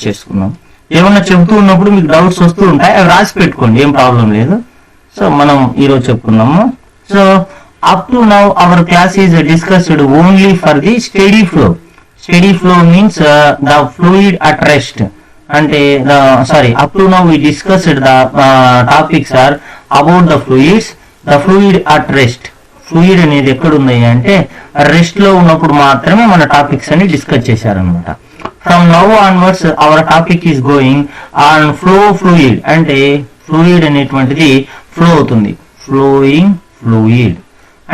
చేసుకున్నాం. ఏమన్నా చెబుతూ ఉన్నప్పుడు మీకు డౌట్స్ వస్తూ ఉంటాయి, అవి రాసి పెట్టుకోండి, ఏం ప్రాబ్లం లేదు. సో మనం ఈరోజు చెప్పుకున్నాము. So up to now our class is discussed only for the steady flow. Steady flow means the fluid at rest. అంటే up to now we discussed the topics are about the fluids, the fluid at rest. Fluid అనేది ఎక్కడ ఉంది అంటే rest లో ఉన్నప్పుడు మాత్రమే మన topics అని డిస్కస్ చేశారనమాట. From now onwards our topic is going on flow fluid. అంటే ఫ్లూయిడ్ అనేటువంటిది ఫ్లో అవుతుంది, ఫ్లోయింగ్ ఫ్లూయిడ్.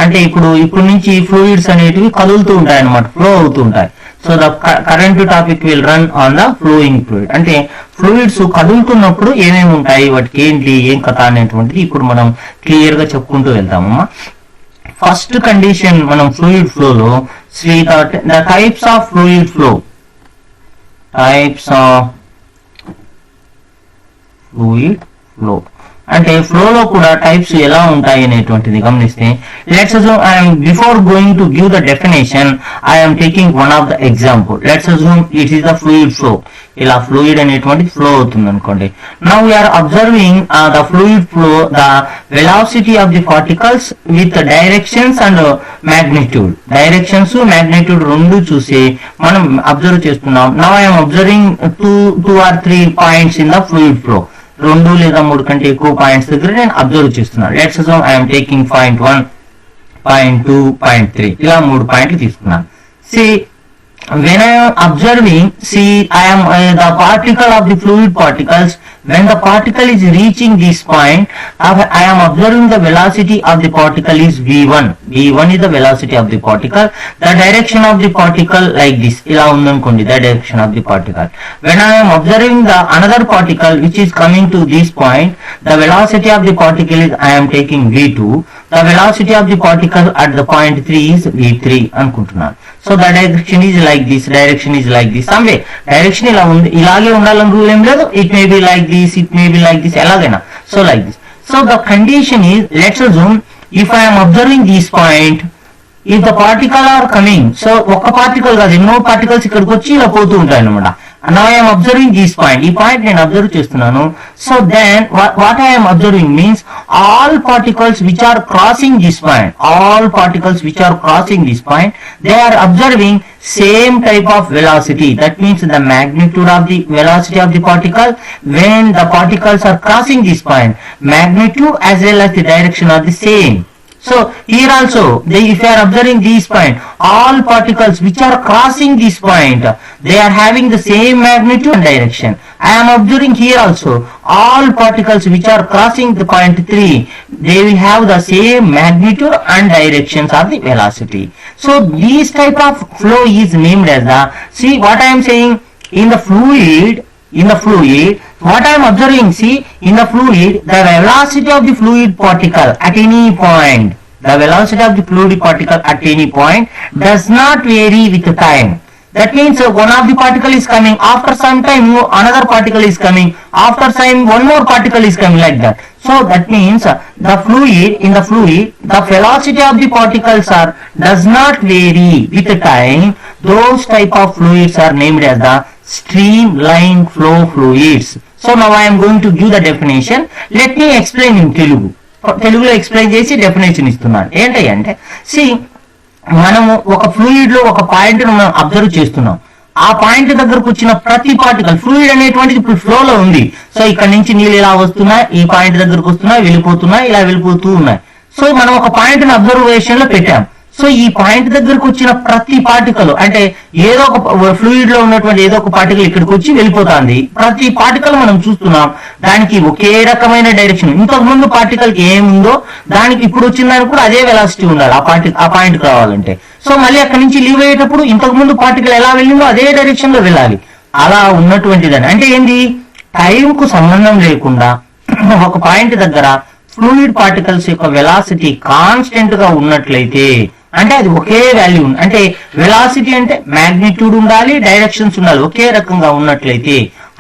అంటే ఇప్పుడు నుంచి ఫ్లూయిడ్స్ అనేటివి కదులుతూ ఉంటాయి అనమాట, ఫ్లో అవుతూ ఉంటాయి. So the current topic will run on the flowing fluid. అంటే ఫ్లూయిడ్స్ కదులుతున్నప్పుడు ఏమేమి ఉంటాయి, వాటికి ఏంటి ఏం కథ అనేటువంటిది ఇప్పుడు మనం క్లియర్ గా చెప్పుకుంటూ వెళ్తామమ్మా. ఫస్ట్ కండిషన్ మనం ఫ్లూయిడ్ ఫ్లోలో the types of fluid flow. Types of fluid flow అంటే ఫ్లోలో కూడా టైప్స్ ఎలా ఉంటాయి అనేటువంటిది గమనిస్తే, let's assume before going to give the definition I'm taking one of the example. Let's assume it is the fluid flow. ఇలా fluid అనేటువంటిది flow అవుతుంది అనుకోండి. Now we are observing the fluid flow, the velocity of the particles with directions and magnitude. Directions magnitude రెండు చూసి మనం observe చేస్తున్నాం. Now I'm observing two or three points in the fluid flow. 2 లేదా 3 కంటే ఎక్కువ పాయింట్స్ దగ్గర నేను అబ్జర్వ్ చేస్తున్నాను. Let's assume I'm taking point 1, point 2, point 3 ఇలా 3 పాయింట్లు తీసుకున్నాను. When I am observing, I am the particle of the fluid particles. When the particle is reaching this point, I am observing the velocity of the particle is v1. v1 is the velocity of the particle. The direction of the particle like this. ila undanukondi, the direction of the particle. When I am observing the another particle which is coming to this point, the velocity of the particle is I am taking v2. The velocity of the particle at the point 3 is v3 అనుకుంటున్నాను. So the direction is like this, direction is like this. అంటే direction ఇలా ఉంది, ఇలాగే ఉండాలని rule ఏం లేదు. It may be like this, it may be like this, ఎలాగైనా. So like this. So the condition is, let's assume if I'm observing this point, if the particle are coming. So ఒక particle కాదు, ఎన్నో particles ఇక్కడికి వచ్చి ఇలా పోతూ ఉంటాయి అనమాట. Now I am observing this point. ఈ పాయింట్ నేను అబ్జర్వ్ చేస్తున్నాను. So then what I am observing means all particles which are crossing this point, all particles which are crossing this point, they are observing same type of velocity. That means the magnitude of the velocity of the particle when the particles are crossing this point, magnitude as well as the direction are the same. So here also, if you are observing this point, all particles which are crossing this point, they are having the same magnitude and direction. I am observing here also, all particles which are crossing the point 3, they will have the same magnitude and directions of the velocity. So this type of flow is named as the, see what I am saying, in the fluid, what I am observing, in the fluid, the velocity of the fluid particle at any point, the velocity of the fluid particle at any point does not vary with time. That means one of the particle is coming, after some time another particle is coming, after some one more particle is coming, like that. So that means in the fluid, the velocity of the particles does not vary with time. Those type of fluids are named as the streamline flow fluids. So now I am going to give the definition. Let me explain in తెలుగులో explain చేసి definition ఇస్తున్నాను. ఏంటి అంటే, మనము ఒక fluid లో ఒక point మనం అబ్జర్వ్ చేస్తున్నాం. ఆ పాయింట్ దగ్గరకు వచ్చిన ప్రతి పార్టికల్, ఫ్లూయిడ్ అనేటువంటిది ఇప్పుడు ఫ్లో లో ఉంది. సో ఇక్కడ నుంచి నీళ్ళు ఇలా వస్తున్నాయి, ఈ పాయింట్ దగ్గరకు వస్తున్నాయి, వెళ్ళిపోతున్నాయి, ఇలా వెళ్ళిపోతూ ఉన్నాయి. సో మనం ఒక పాయింట్ ని అబ్జర్వేషన్ లో పెట్టాం. సో ఈ పాయింట్ దగ్గరకు వచ్చిన ప్రతి పార్టికల్, అంటే ఏదో ఒక ఫ్లూయిడ్ లో ఉన్నటువంటి ఏదో ఒక పార్టికల్ ఇక్కడికి వచ్చి వెళ్ళిపోతుంది. ప్రతి పార్టికల్ మనం చూస్తున్నాం, దానికి ఒకే రకమైన డైరెక్షన్. ఇంతకు ముందు పార్టికల్ కి ఏముందో దానికి ఇప్పుడు వచ్చిన దానికి కూడా అదే వెలాసిటీ ఉండాలి ఆ పాయింట్ రావాలంటే. సో మళ్ళీ అక్కడి నుంచి లీవ్ అయ్యేటప్పుడు ఇంతకు ముందు పార్టికల్ ఎలా వెళ్ళిందో అదే డైరెక్షన్ లో వెళ్ళాలి. అలా ఉన్నటువంటిదని అంటే ఏంది, టైం కు సంబంధం లేకుండా ఒక పాయింట్ దగ్గర ఫ్లూయిడ్ పార్టికల్స్ యొక్క వెలాసిటీ కాన్స్టెంట్ గా ఉన్నట్లయితే, అంటే అది ఒకే వాల్యూ, అంటే వెలాసిటీ అంటే మ్యాగ్నిట్యూడ్ ఉండాలి, డైరెక్షన్స్ ఉండాలి, ఒకే రకంగా ఉన్నట్లయితే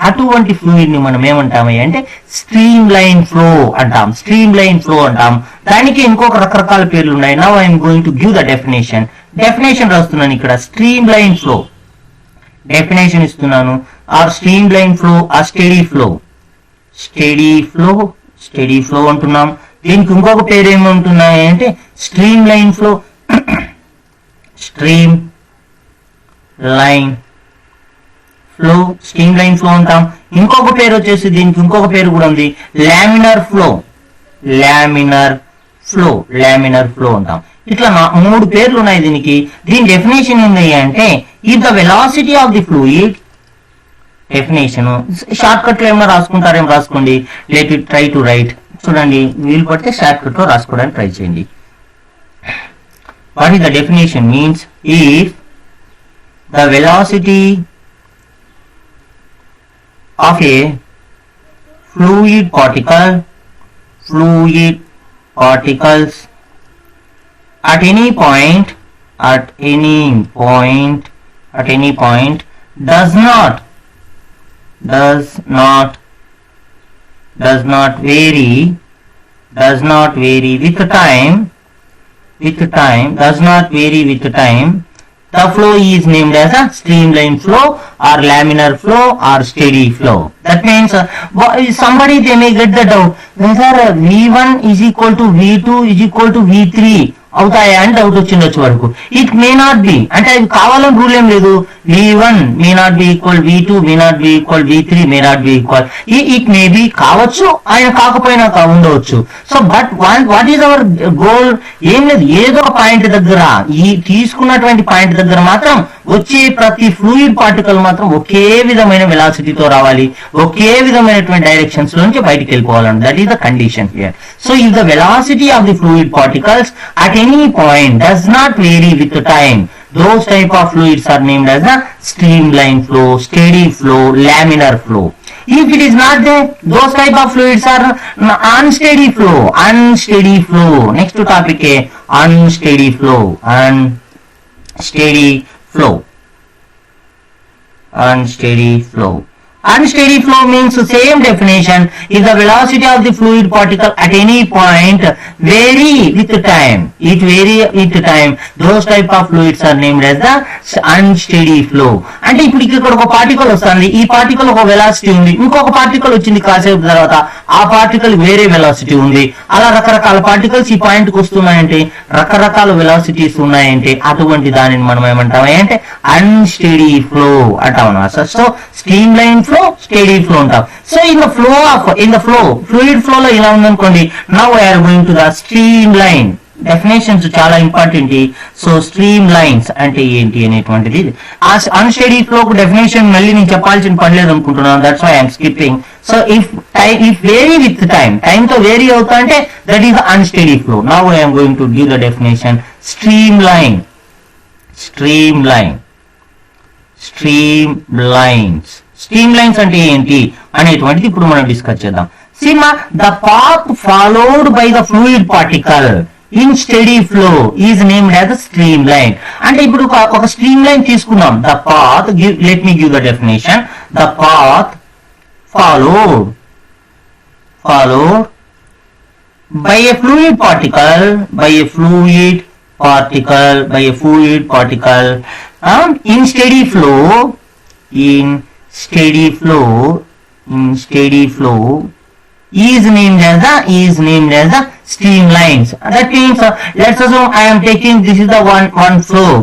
అటువంటి ఫ్లూయిడ్ ని మనం ఏమంటాము అంటే స్ట్రీమ్ లైన్ ఫ్లో అంటాం. స్ట్రీమ్ లైన్ ఫ్లో అంటాం. దానికి ఇంకొక రకరకాల పేర్లు ఉన్నాయి. Now I'm going to give the definition రాస్తున్నాను ఇక్కడ. స్ట్రీమ్ లైన్ ఫ్లో డెఫినేషన్ ఇస్తున్నాను. Or streamline flow or steady flow. Steady flow అంటున్నాం. దీనికి ఇంకొక పేరు ఏముంటున్నాయి అంటే streamline flow, streamline flow అంటాం. ఇంకొక పేరు వచ్చేసి దీనికి ఇంకొక పేరు కూడా ఉంది, లామినార్ ఫ్లో అంటాం. ఇట్లా 3 పేర్లు ఉన్నాయి దీనికి. దీని డెఫినేషన్ ఏంటి అంటే if the velocity of the fluid, definition short cut లో ఏమైనా రాసుకుంటారేమో రాసుకోండి. Let it try to right. చూడండి, వీలు పడితే షార్ట్ కట్ లో రాసుకోవడానికి ట్రై చేయండి. What is the definition means if the velocity of a fluid particles at any point does not vary with time, the flow is named as a streamline flow or laminar flow or steady flow. That means somebody they may get the doubt whether V1 is equal to V2 is equal to V3 అవుతాయా అని doubt వచ్చిండొచ్చు వరకు. It may not be, అంటే అది కావాలని rule ఏం లేదు. V1 may not be equal V2 may not be equal V3 may not be equal. It may B కావచ్చు, ఆయన కాకపోయినా ఉండవచ్చు. So but what is our goal? ఏం లేదు, ఏదో ఒక పాయింట్ దగ్గర, ఈ తీసుకున్నటువంటి పాయింట్ దగ్గర మాత్రం వచ్చే ప్రతి ఫ్లూయిడ్ పార్టికల్ మాత్రం ఒకే విధమైన వెలాసిటీతో రావాలి, ఒకే విధమైనటువంటి డైరెక్షన్స్ నుంచి బయటికి వెళ్ళిపోవాలండి. That is the condition here. So if the velocity of the fluid particles at any point does not vary with time, those type of fluids are named as a streamline flow, steady flow, laminar flow. If it is not there, those type of fluids are unsteady flow. Next to topic unsteady flow. Unsteady flow means same definition. If the velocity of the fluid particle at any point vary with time, those type of fluids are named as the unsteady flow. అంటే ఇప్పుడు ఇక్కడ ఒక particle వస్తుంది, ఈ particle ఒక velocity ఉంది, ఇంకొక particle వచ్చింది కాసేపు తర్వాత, ఆ పార్టికల్ వేరే వెలాసిటీ ఉంది. అలా రకరకాల పార్టికల్స్ ఈ పాయింట్ కి వస్తున్నాయంటే, రకరకాల వెలాసిటీస్ ఉన్నాయంటే, అటువంటి దానిని మనం ఏమంటాం అంటే అన్స్టడీ ఫ్లో అంటాం అన్నమాట. So streamline flow, steady flow అంటాం. So in the fluid flow లో ఇలా ఉందనుకోండి. Now we're going to the streamline. Definitions చాలా ఇంపార్టెంట్. సో స్ట్రీమ్ లైన్స్ అంటే ఏంటి అనేటువంటిది. ఆ అన్స్టడీ ఫ్లో కు డెఫినేషన్ మళ్ళీ నేను చెప్పాల్సిన పని లేదు అనుకుంటున్నాను. That's why I'm skipping. So if vary with time తో వేరీ అవుతా అంటే that is unsteady flow. Now I'm going to give the definition. Streamlines అంటే ఏంటి అనేటువంటిది ఇప్పుడు మనం డిస్కస్ చేద్దాం. సిమా the path followed by the fluid particle in steady flow is named as streamline. అంటే ఇప్పుడు ఒక స్ట్రీమ్ లైన్ తీసుకున్నాం. The path, let me give the definition. The path followed by a fluid particle in steady flow is named as the streamlines. That means let's assume I am taking, this is the one flow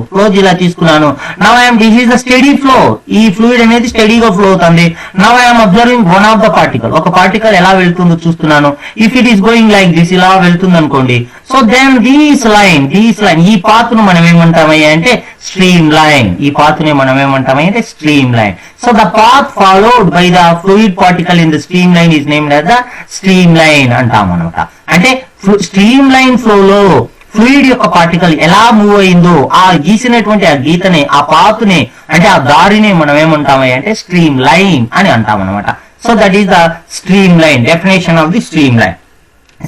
ఇలా తీసుకున్నాను. Now this is the steady flow. ఈ fluid అనేది స్టడీగా flow అవుతుంది. Now I am observing one of the particle. ఒక particle ఎలా వెళ్తుందో చూస్తున్నాను. If it is going like this, ఇలా వెళ్తుంది అనుకోండి. So then this line ఈ పాత్ ను మనం ఏమంటామయ్యా అంటే stream line. So the path followed by the fluid particle in the streamline is named as the streamline అంటాం అన్నమాట. అంటే స్ట్రీమ్ లైన్ ఫ్లో లో ఫ్లూయిడ్ యొక్క పార్టికల్ ఎలా మూవ్ అయిందో ఆ గీసినటువంటి ఆ గీతని, ఆ పాత్ని, అంటే ఆ దారిని మనం ఏమంటామయ్యా అంటే స్ట్రీమ్ లైన్ అని అంటాం అనమాట. So that is the stream line, definition of the stream line.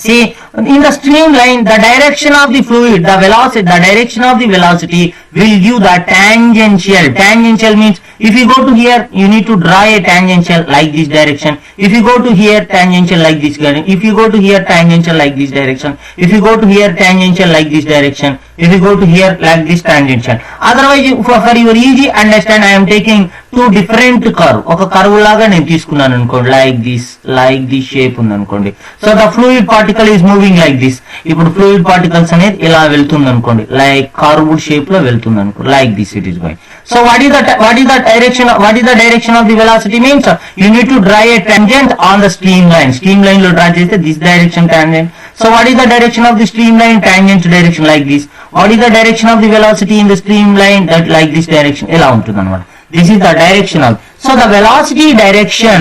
See, in the streamline, the direction of the fluid, the direction of the velocity will give the tangential. Tangential means if you go to here, you need to draw a tangential like this direction. If you go to here, tangential like this direction. If you go to here, tangential like this direction. If you go to here, tangential like this direction. If you go to here, like this tangential. Otherwise, for your easy understand, I am taking two different curve. ఒక curve లాగా నేను తీసుకున్నాను అనుకోండి, like this shape ఉంది అనుకోండి. So the fluid particle is moving like this. ఇప్పుడు fluid particles అనేది ఇలా వెళ్తుంది అనుకోండి, like curved shape లో వెళ్తుంది అనుకోండి, like this it is going. So what is the direction of the velocity means? You need to draw a tangent on the streamline. Streamline lo draw చేస్తే this direction tangent. So what is the direction of the streamline? Tangent direction like this. What is the direction of the velocity in the streamline? That like this direction. ఇలా ఉంటుంది అన్నమాట. This is the directional. So the velocity direction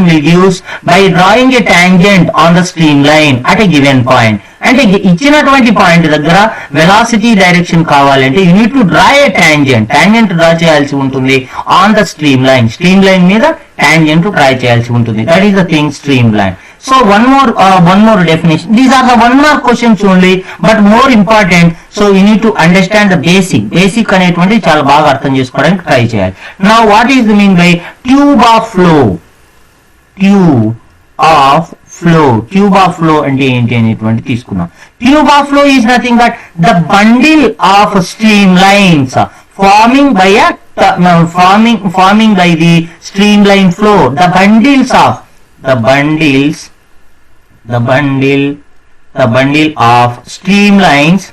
will give by drawing a tangent on the streamline at a given point. అంటే ఇచ్చినటువంటి point దగ్గర velocity direction కావాలంటే you need to draw A tangent draw చేయాల్సి ఉంటుంది on the stream line మీద tangent draw చేయాల్సి ఉంటుంది. That is the thing stream line. So one more definition. These are the 1 mark questions only, but more important. So you need to understand the basic అనేటువంటి చాలా బాగా అర్థం చేసుకోవడానికి try చేయాలి. Now what is the mean by tube of flow? Tube of flow అంటే ఏంటి అనేటువంటి తీసుకున్నాం. Tube of flow is nothing but the bundle of streamlines forming by the streamline flow. The bundle of streamlines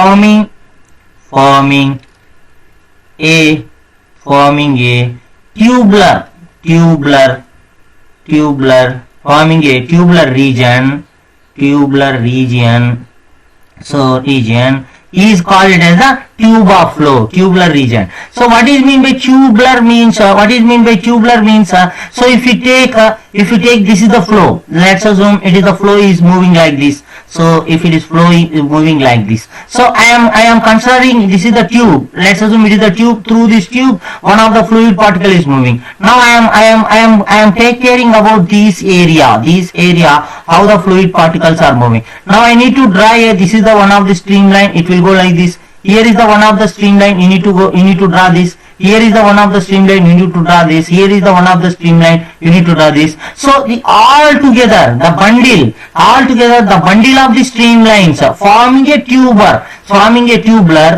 forming a tubular region. So region is called as a tube of flow, tubular region. So what is mean by tubular means? So if you take this is the flow. Let's assume it is the flow is moving like this. So if it is flowing moving like this, so I am considering this is the tube. Let's assume it is the tube. Through this tube one of the fluid particle is moving. Now I am taking care about this area how the fluid particles are moving. Now I need to draw this is the one of the streamline. It will go like this. Here is the one of the streamline. You need to draw this. Here is the one of the streamline. You need to draw this. Here is the one of the streamline. You need to draw this. So all together the bundle of the streamlines forming a tubular.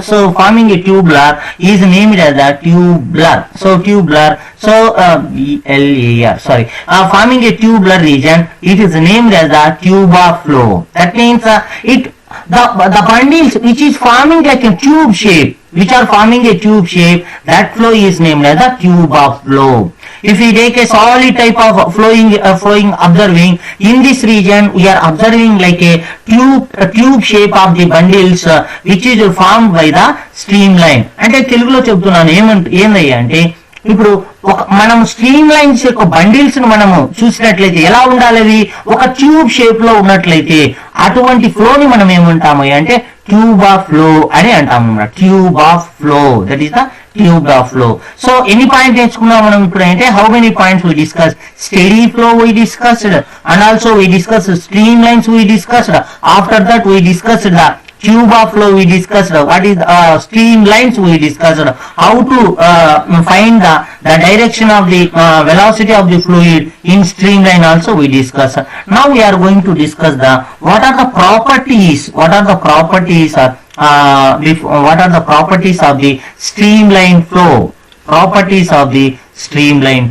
So forming a tubular is named as a tubular. So tubular. So BLAR. Sorry. Forming a tubular region. It is named as a tube of flow. That means the bundles which is forming like a tube shape, that flow is named as the tube of flow. If we take a solid type of flowing observing in this region, we are observing like a tube shape of the bundles which is formed by the streamline. అంటే తెలుగులో చెప్తున్నాను ఏందయ్యా అంటే ఇప్పుడు మనం stream lines యొక్క bundles ను మనము చూసినట్లయితే ఎలా ఉండాలి, ఒక ట్యూబ్ షేప్ లో ఉన్నట్లయితే అటువంటి ఫ్లో ని మనం ఏమంటాము అంటే ట్యూబ్ ఆఫ్ ఫ్లో అని అంటాము అన్నమాట. Tube of flow, that is the tube of flow. So ఎన్ని పాయింట్స్ నేర్చుకున్నాం మనం ఇప్పుడు అంటే how many points we discuss? Steady flow we discussed and also we discuss streamlines we discussed. After that we discussed the tube of flow we discussed, what is streamlines we discussed, how to find the direction of the velocity of the fluid in streamline also we discussed. Now we are going to discuss what are the properties of the streamline flow. Properties of the streamline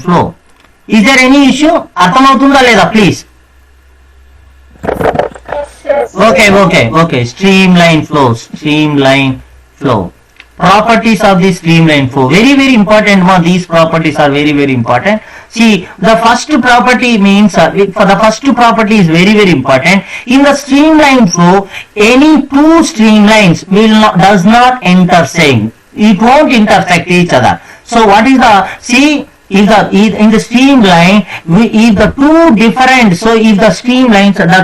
flow. Is there any issue? అర్థమవుతుందా లేదా please? Okay. Streamline flow. Properties of the streamline flow. Very, very important. These properties are very, very important. See, the first property means, for the first property is very, very important. In the streamline flow, any two streamlines does not intersect. It won't intersect each other. So what is if in the streamline, if the two different, so if the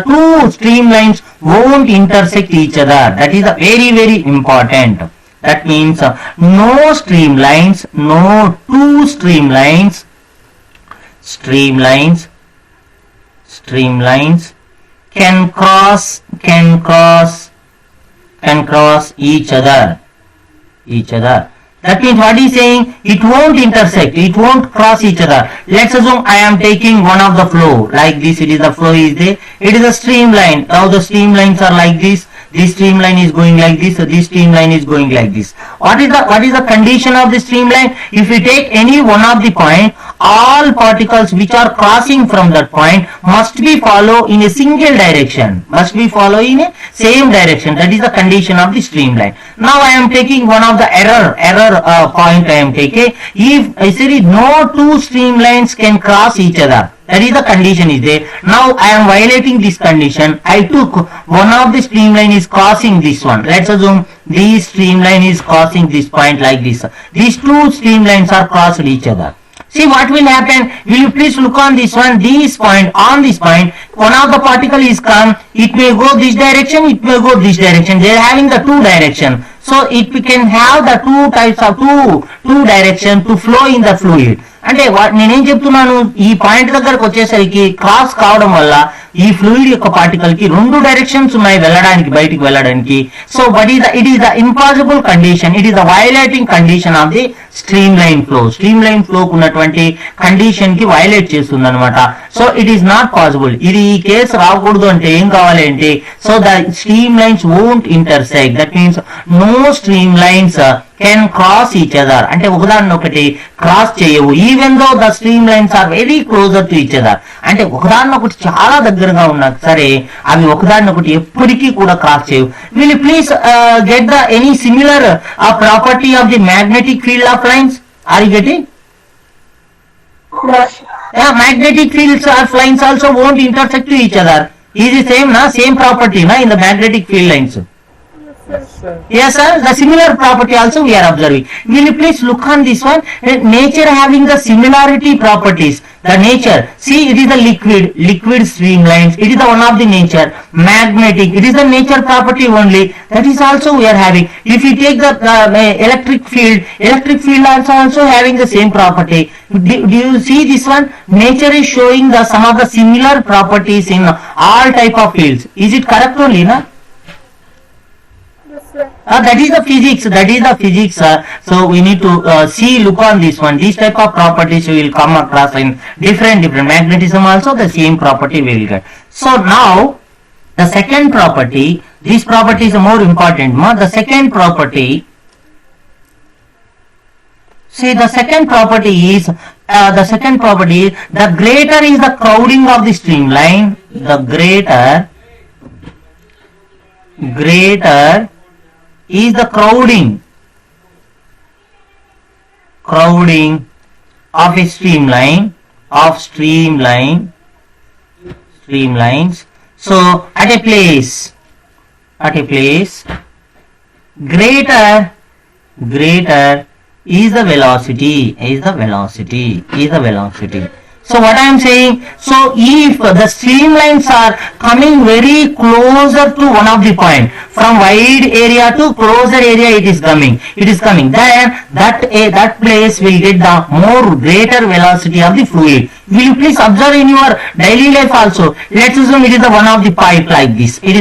two streamlines won't intersect each other, that is a very very important. That means no two streamlines can cross each other. That means what is saying, it won't intersect, it won't cross each other. Let's assume I am taking one of the flow like this. It is the flow is there, it is a streamline. Now the streamlines are like this. This streamline is going like this, so this streamline is going like this. What is the condition of the streamline? If we take any one of the point, all particles which are crossing from that point must be follow in a single direction, must be follow in a same direction. That is the condition of the streamline. Now I am taking one of the error point. I am taking, if I say no two streamlines can cross each other, that is the condition is there. Now I am violating this condition. I took one of the streamline is crossing this one. Let's assume this streamline is crossing this point like this. These two streamlines are crossed each other. See what will happen? Will you please look on this one, this point, on this point, one of the particle is come, it may go this direction, it may go this direction. They are having the two direction. So it can have the two types of two direction to flow in the fluid. అంటే నేనేం చెప్తున్నాను, ఈ point దగ్గరకు వచ్చేసరికి cross కావడం వల్ల ఈ fluid యొక్క పార్టికల్ కి రెండు డైరెక్షన్స్ ఉన్నాయి వెళ్ళడానికి, బయటికి వెళ్ళడానికి. So but it is the impossible condition, it is the violating condition of the streamline flow. Streamline flow ఉన్నటువంటి కండిషన్ కి వయలేట్ చేస్తుంది అనమాట. So it is not possible. ఇది ఈ కేసు రాకూడదు అంటే ఏం కావాలి అంటే, so the streamlines won't intersect. That means no streamlines can cross each other. అంటే ఒకదాన్ని ఒకటి క్రాస్ చేయవు. Even though the streamlines are very closer to each other. అంటే ఒకదాన్ని ఒకటి చాలా దగ్గరగా ఉన్నా సరే అవి ఒకదాన్ని ఒకటి ఎప్పటికీ కూడా క్రాస్ చేయవు. Will please get the any similar property of the magnetic field of lines? Are you getting? Magnetic fields of lines also won't intersect to each other. Is the same same property in the magnetic field lines? Yes sir, the similar property also we are observing. Will you please look on this one? Nature having the similarity properties. The nature, see, it is the liquid streamlines, it is the one of the nature. Magnetic, it is the nature property only, that is also we are having. If you take the electric field also having the same property. Do you see this one? Nature is showing the some of the similar properties in all type of fields. Is it correct only, na? That is the physics. So we need to look on this one. These type of properties we will come across in different magnetism also the same property we will get. So now the second property, this property is more important. The second property, see the second property is the greater is the crowding of the streamline. The greater is the crowding of a streamlines. So at a place greater is the velocity. So what I am saying, so if the streamlines are coming very closer to one of the point, from wide area to closer area it is coming, then that place will get the more greater velocity of the fluid. Will you please observe in your daily life also? Let's assume it is the one of the pipe like this. See,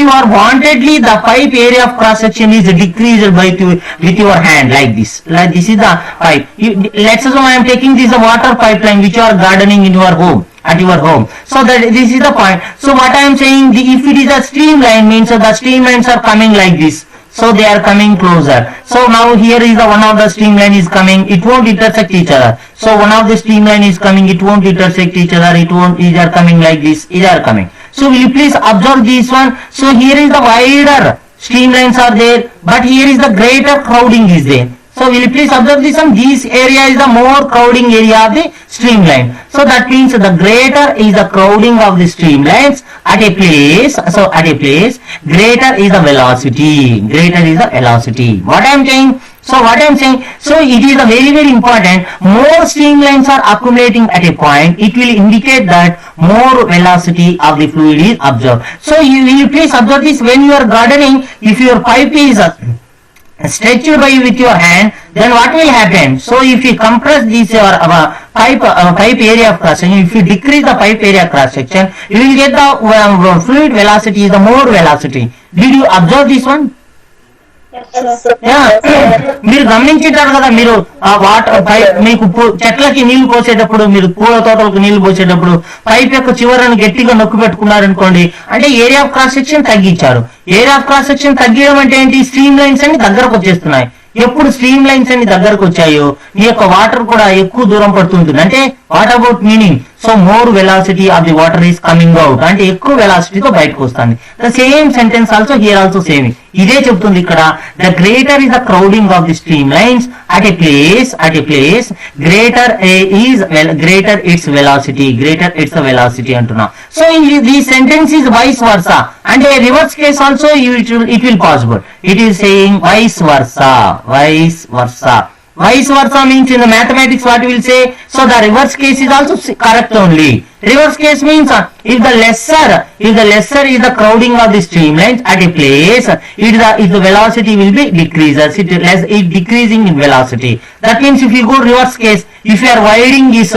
you are wantedly the pipe area of cross section is decreased with your hand like this. This is the pipe. Let's assume I am taking this water pipeline which you are gardening in your home. At your home. So that this is the point. So what I am saying, if it is a streamline, means the streamlines are coming like this. So they are coming closer. So now here is the one of the streamline is coming. It won't intersect each other. So one of the streamline is coming. It won't intersect each other. These are coming like this. These are coming. So will you please observe this one? So here is the wider streamlines are there, but here is the greater crowding is there. So will you please observe this one? This area is the more crowding area of the streamline. So that means the greater is the crowding of the streamlines at a place. So at a place, greater is the velocity. What I am saying, So what I am saying, so it is a very very important. More streamlines are accumulating at a point, it will indicate that more velocity of the fluid is observed. So you will please observe this when you are gardening. If your pipe is stretched by with your hand, then what will happen? So if you compress this your pipe area of cross section, if you decrease the pipe area cross section, you will get the fluid velocity is the more velocity. Did you observe this one? మీరు గమనించారు కదా, మీరు ఆ water pipe మీకు చెట్లకి నీళ్లు పోసేటప్పుడు, మీరు పూల తోటలకు నీళ్లు పోసేటప్పుడు పైప్ యొక్క చివరను గట్టిగా నొక్కి పెట్టుకున్నారనుకోండి, అంటే ఏరియా ఆఫ్ క్రాస్ సెక్షన్ తగ్గించారు. ఏరియా ఆఫ్ క్రాస్ సెక్షన్ తగ్గడం అంటే ఏంటి? స్ట్రీమ్ లైన్స్ అన్ని దగ్గరకు వచ్చేస్తున్నాయి. ఎప్పుడు స్ట్రీమ్ లైన్స్ అన్ని దగ్గరకు వచ్చాయో ఈ యొక్క వాటర్ కూడా ఎక్కువ దూరం పడుతుంటుంది. అంటే what about meaning? So more velocity of the water is coming out, అంటే ఎక్కువ వెలాసిటీతో బయటకు వస్తుంది. The same sentence also here also same, ఇదే చెప్తుంది ఇక్కడ. The greater is the crowding of the streamlines at a place greater its velocity అంటున్నా. So the sentence is vice versa, అంటే reverse case also it will possible. It is saying vice versa. Vice versa means in the mathematics what we will say, so the reverse case is also correct only. Reverse case means if the lesser is the crowding of the streamlines at a place, if the velocity will be decreases, it decreasing in velocity. That means if you go reverse case, if you are widening this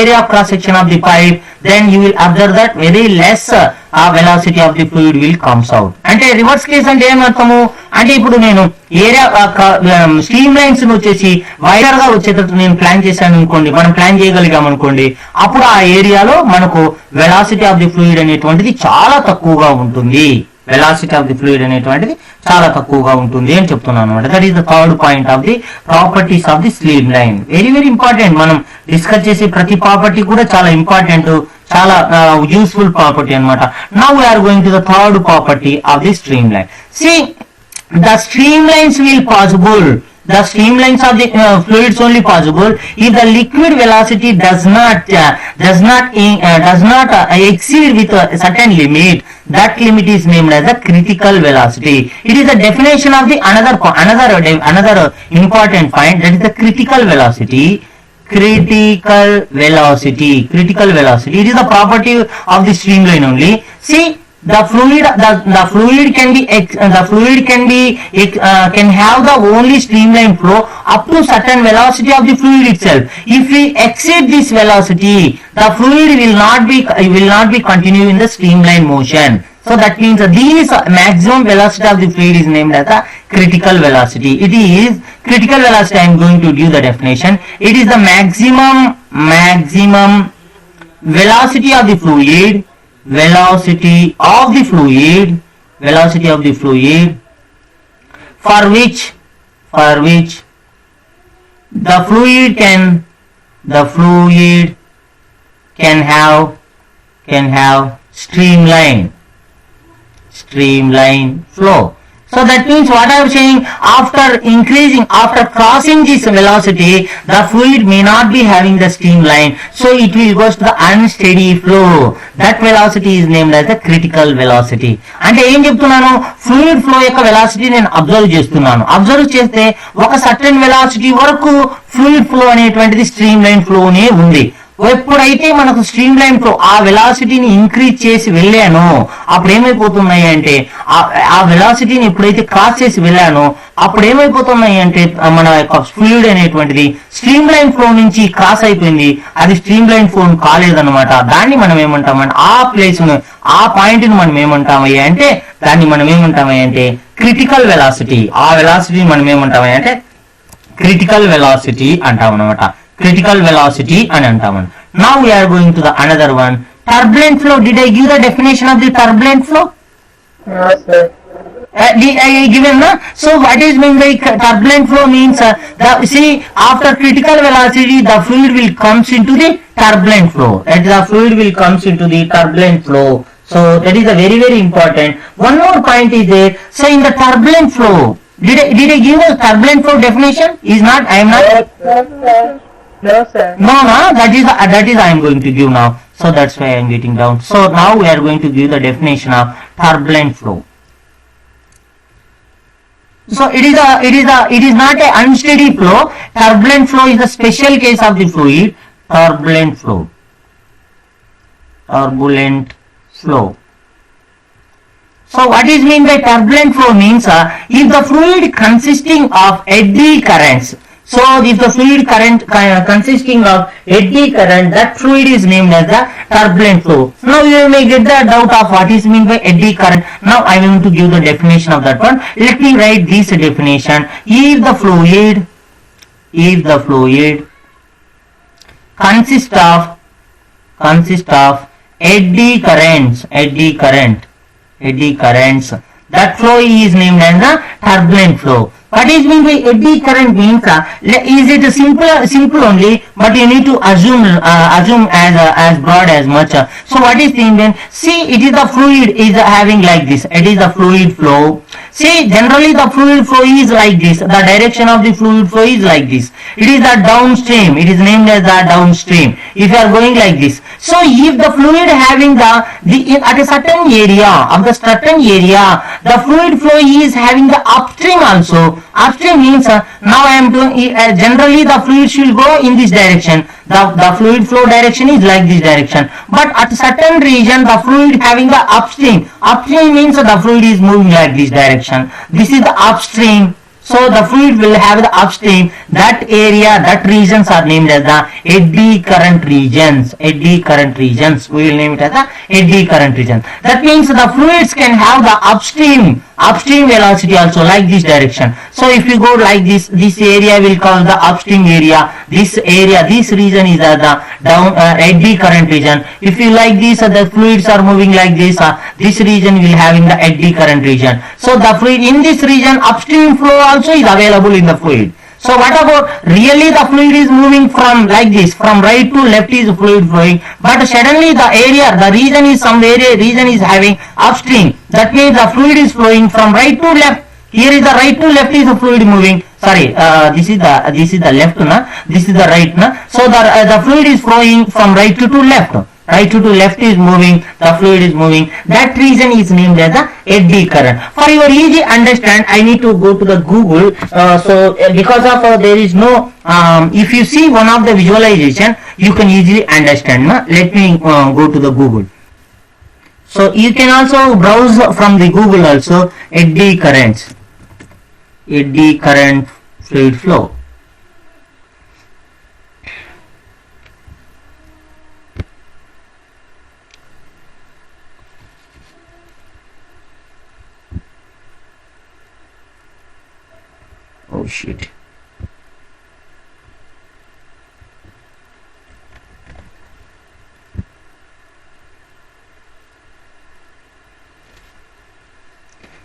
area of cross section of the pipe, then you will observe that very less velocity of the fluid will comes out. అంటే reverse case అంటే ఏమర్థము అంటే, ఇప్పుడు నేను area stream lines వచ్చేసి wider గా వచ్చేటట్టు నేను plan చేశాను అనుకోండి, మనం ప్లాన్ చేయగలిగాం అనుకోండి, అప్పుడు ఆ ఏరియాలో మనకు వెలాసిటీ ఆఫ్ ది ఫ్లూయిడ్ అనేటువంటిది చాలా తక్కువగా ఉంటుంది. వెలాసిటీ ఆఫ్ ది ఫ్లూయిడ్ అనేటువంటిది చాలా తక్కువగా ఉంటుంది అని చెప్తున్నాను అనమాట. That is the third point of the properties of the streamline. Very very important. మనం డిస్కస్ చేసే ప్రతి ప్రాపర్టీ కూడా చాలా ఇంపార్టెంట్, చాలా యూస్ఫుల్ ప్రాపర్టీ అనమాట. Now we're going to the third property of the streamline. See the streamlines will possible, the streamlines of the fluids only possible if the liquid velocity does not exceed with a certain limit. That limit is named as the critical velocity. It is the definition of the another important point, that is the critical velocity. Critical velocity, it is the property of the streamline only. See, the fluid can have the only streamline flow up to certain velocity of the fluid itself. If we exceed this velocity, the fluid will not be continue in the streamline motion. So that means this maximum velocity of the fluid is named as the critical velocity. It is critical velocity. I am going to give the definition. It is the maximum velocity of the fluid for which the fluid can have streamline flow. So that means what I am saying, after crossing this velocity, the fluid may not be having the streamline, so it will go to the unsteady flow. That velocity is named as the critical velocity. అంటే ఏం చెప్తున్నాను, fluid flow యొక్క velocity నేను observe చేస్తున్నాను. Observe చేస్తే ఒక certain velocity వరకు fluid flow అనేటువంటిది స్ట్రీమ్ లైన్ ఫ్లోనే ఉంది. ఎప్పుడైతే మనకు స్ట్రీమ్ లైన్ ఫ్లో ఆ వెలాసిటీని ఇంక్రీజ్ చేసి వెళ్ళానో అప్పుడు ఏమైపోతున్నాయి అంటే, ఆ వెలాసిటీని ఎప్పుడైతే క్రాస్ చేసి వెళ్ళానో అప్పుడు ఏమైపోతున్నాయి అంటే, మన యొక్క ఫ్లూయిడ్ అనేటువంటిది స్ట్రీమ్ లైన్ ఫ్లో నుంచి క్రాస్ అయిపోయింది, అది స్ట్రీమ్ లైన్ ఫ్లో కాలేదన్నమాట. దాన్ని మనం ఏమంటామంటే, ఆ ప్లేస్ ఆ పాయింట్ ని మనం ఏమంటామయ్యా అంటే, దాన్ని మనం ఏమంటామయ్యా అంటే క్రిటికల్ వెలాసిటీ. ఆ వెలాసిటీ మనం ఏమంటామయ్యా అంటే క్రిటికల్ వెలాసిటీ అంటాం అనమాట. critical velocity అని అంటామని. Now we are going to the another one, turbulent flow. Did I give the definition of the turbulent flow? Yes, sir. Did I given na? So what is mean by turbulent flow means see, after critical velocity the fluid will comes into the turbulent flow. That the fluid will comes into the turbulent flow. So that is a very very important. One more point is there. So in the turbulent flow, did I give a turbulent flow definition? Is not, I am not. No, sir. No, that is I am going to give now. So that's why I am getting down. So now we are going to give the definition of turbulent flow. So it is not a unsteady flow. Turbulent flow is the special case of the fluid. Turbulent flow. Turbulent flow. So what is mean by turbulent flow means if the fluid consisting of eddy currents. So if the fluid current consisting of eddy current, that fluid is named as the turbulent flow. Now you may get the doubt of what is meant by eddy current. Now I want to give the definition of that one. Let me write this definition. If the fluid consists of eddy currents, that flow is named as the turbulent flow. What is meant by eddy current means is it simple only, but you need to assume as broad as much. So what is the mean? See, it is the fluid is having like this. It is the fluid flow. See, generally the fluid flow is like this. The direction of the fluid flow is like this. It is the downstream. It is named as the downstream. If you are going like this. So if the fluid having at a certain area, the fluid flow is having the upstream also. Upstream means now I am doing generally the fluid should go in this direction. The fluid flow direction is like this direction. But at certain region the fluid having the upstream. Upstream means the fluid is moving like this direction. This is the upstream. So the fluid will have the upstream. That area, that regions are named as the eddy current regions. Eddy current regions. We will name it as the eddy current region. That means the fluids can have the upstream velocity also like this direction. So if you go like this area will call the upstream area. This region is the eddy current region. If you like this, the fluids are moving like this. This region will having the eddy current region. So the fluid in this region, upstream flow also is available in the fluid. So what about really the fluid is moving from like this, from right to left is fluid flowing, but suddenly the region is having upstream. That means the fluid is flowing from right to left. Here is the right to left is the fluid moving. Sorry, this is the left, na? This is the right, na? So the fluid is flowing from right to left. Right to left is moving, the fluid is moving. That region is named as the eddy current. For your easy understand, I need to go to the Google. Because of there is no, if you see one of the visualization, you can easily understand. Na? Let me go to the Google. So you can also browse from the Google also eddy current fluid flow. Oh shit.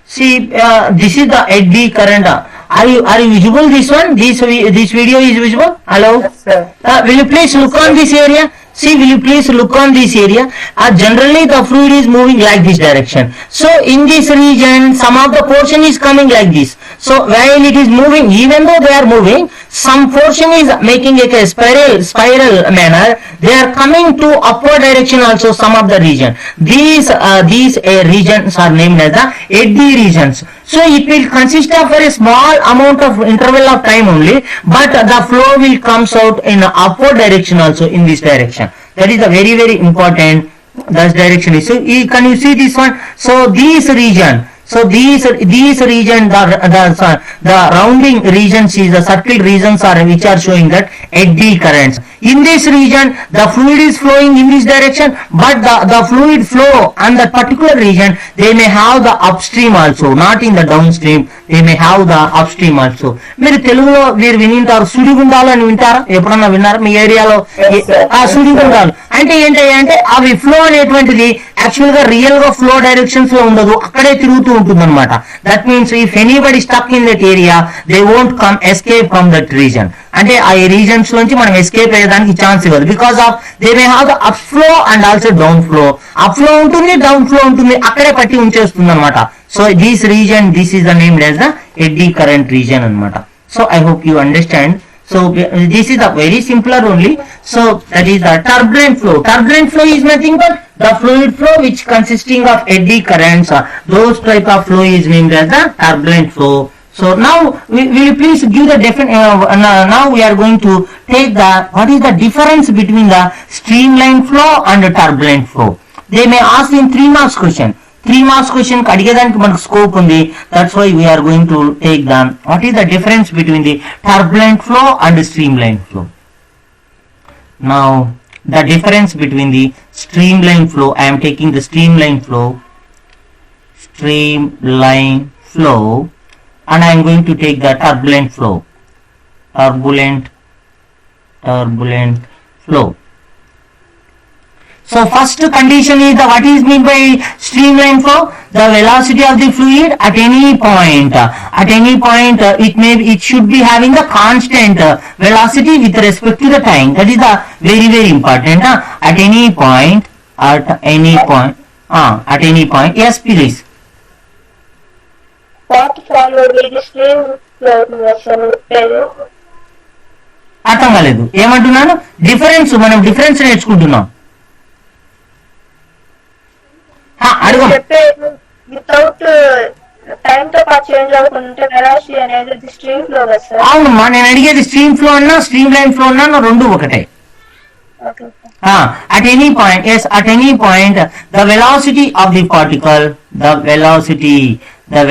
See, this is the eddy current. Are you visible this one? This video is visible? Hello? Yes, sir. Will you please look on this area? See, will you please look on this area? Generally the fluid is moving like this direction. So in this region, some of the portion is coming like this. So while it is moving, even though they are moving, some portion is making like a spiral manner. They are coming to upward direction also, some of the region. These regions are named as the eddy regions. So it will consist of a small amount of interval of time only, but the flow will comes out in upward direction also, in this direction. That is a very, very important. That direction is. So can you see this one? So this region. So these region, the rounding regions is the circle regions are which are showing that eddy currents. In this region, the fluid is flowing in this direction, but the fluid flow on that particular region, they may have the upstream also, not in the downstream. They may have the upstream also. మీరు తెలుగులో మీరు వినింటారు సుడిగుండాలు అని వింటారా? ఎప్పుడన్నా విన్నారా మీ ఏరియాలో? ఆ సుడిగుండాలు అంటే ఏంటంటే అవి ఫ్లో అనేటువంటిది యాక్చువల్ గా రియల్ గా ఫ్లో డైరెక్షన్స్ లో ఉండదు, అక్కడే తిరుగుతూ ఉంటుంది అనమాట. That means if anybody stuck in that area they won't come escape from that region. అంటే ఆ రీజన్స్ నుంచి మనం ఎస్కేప్ అయ్యేదానికి ఛాన్స్ ఇవ్వదు. Because of they may have the up flow and also down flow. Up flow ఉంటుంది, down flow ఉంటుంది, అక్కడే పట్టి ఉంచేస్తుంది అనమాట. So this region, this is the name as the eddy current region అనమాట. So I hope you understand. So this is a very simpler only. So that is the turbulent flow. Turbulent flow is nothing but the fluid flow which consisting of eddy currents. Those type of flow is named as the turbulent flow. So now will you please give the now we are going to take the what is the difference between the streamlined flow and the turbulent flow. They may ask in 3 marks question. 3 marks question అడిగేదానికి మనకు scope ఉంది. That's why we are going to take the what is the difference between the turbulent flow and the streamlined flow. Now the difference between the streamlined flow, I am taking the streamlined flow and I am going to take the turbulent flow. Turbulent flow. So first condition is the what is meant by streamlined flow? The velocity of the fluid at any point. It should be having the constant velocity with respect to the time. That is the very very important. At any point. Yes, please. What followed with the stream flow version? అర్థం కాలేదు ఏమంటున్నాను difference మనం difference నేర్చుకుంటున్నాం అడుగు without time తో పాటు change అవ్వకుంటే velocity అనేది stream flow కదా sir అవునమ్మా నేను అడిగేది స్ట్రీమ్ ఫ్లో అన్నా స్ట్రీమ్ లైన్ ఫ్లో అన్నా రెండు ఒకటే at any point the velocity of the particle the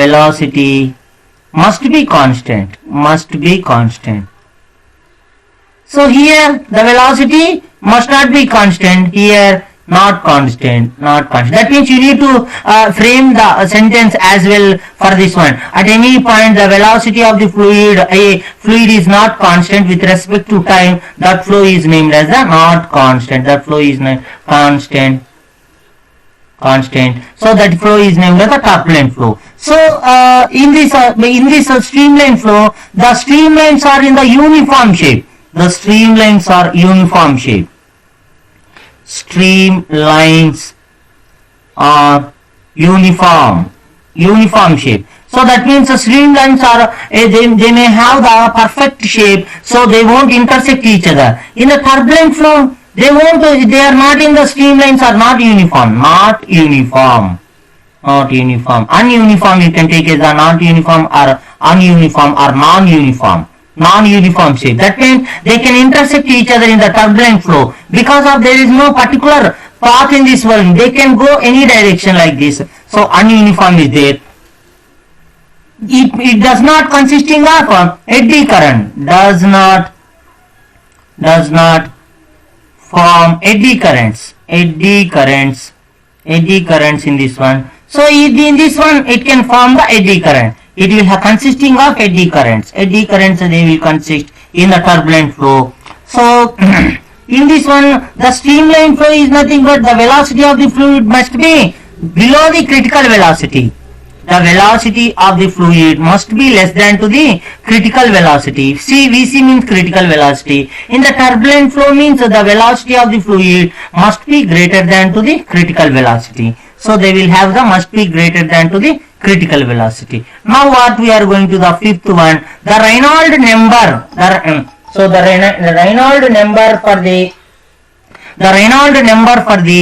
velocity must be constant so here the velocity must not be constant here not constant that means you need to frame the sentence as well for this one. At any point the velocity of the fluid is not constant with respect to time. That flow is named as the not constant. That flow is constant so that flow is named as the turbulent flow. So in this streamline flow the streamlines are in the uniform shape. Streamlines are uniform shape. Streamlines are uniform shape. So that means the streamlines are they may have the perfect shape, so they won't intersect each other. In the turbulent flow, they are not in the streamlines are not uniform. Ununiform you can take as a not uniform or ununiform or non-uniform shape. That means they can intersect each other in the turbulent flow because of there is no particular path in this world. They can go any direction like this. So ununiform is there. It does not consisting of eddy current. Does not form eddy currents in this one. So in this one it can form the eddy current. It will have consisting of eddy currents. They will consist in the turbulent flow. So in this one the streamline flow is nothing but the velocity of the fluid must be below the critical velocity. The velocity of the fluid must be less than to the critical velocity. VC means critical velocity. In the turbulent flow means the velocity of the fluid must be greater than to the critical velocity. So they will have the must be greater than to the critical velocity. Now what we are going to the fifth one, the Reynolds number. So the Reynolds number for the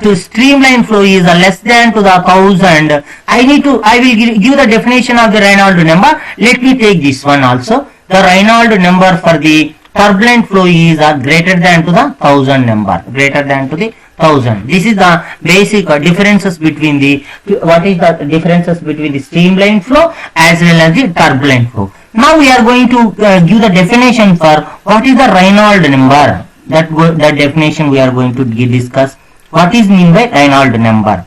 to streamline flow is less than to the 1000. I will give the definition of the Reynolds number. Let me take this one also. The Reynolds number for the turbulent flow is greater than to the 1000 number. This is the basic differences between the streamline flow as well as the turbulent flow. Now we are going to give the definition for what is the Reynolds number. That definition we are going to discuss. What is mean by Reynolds number?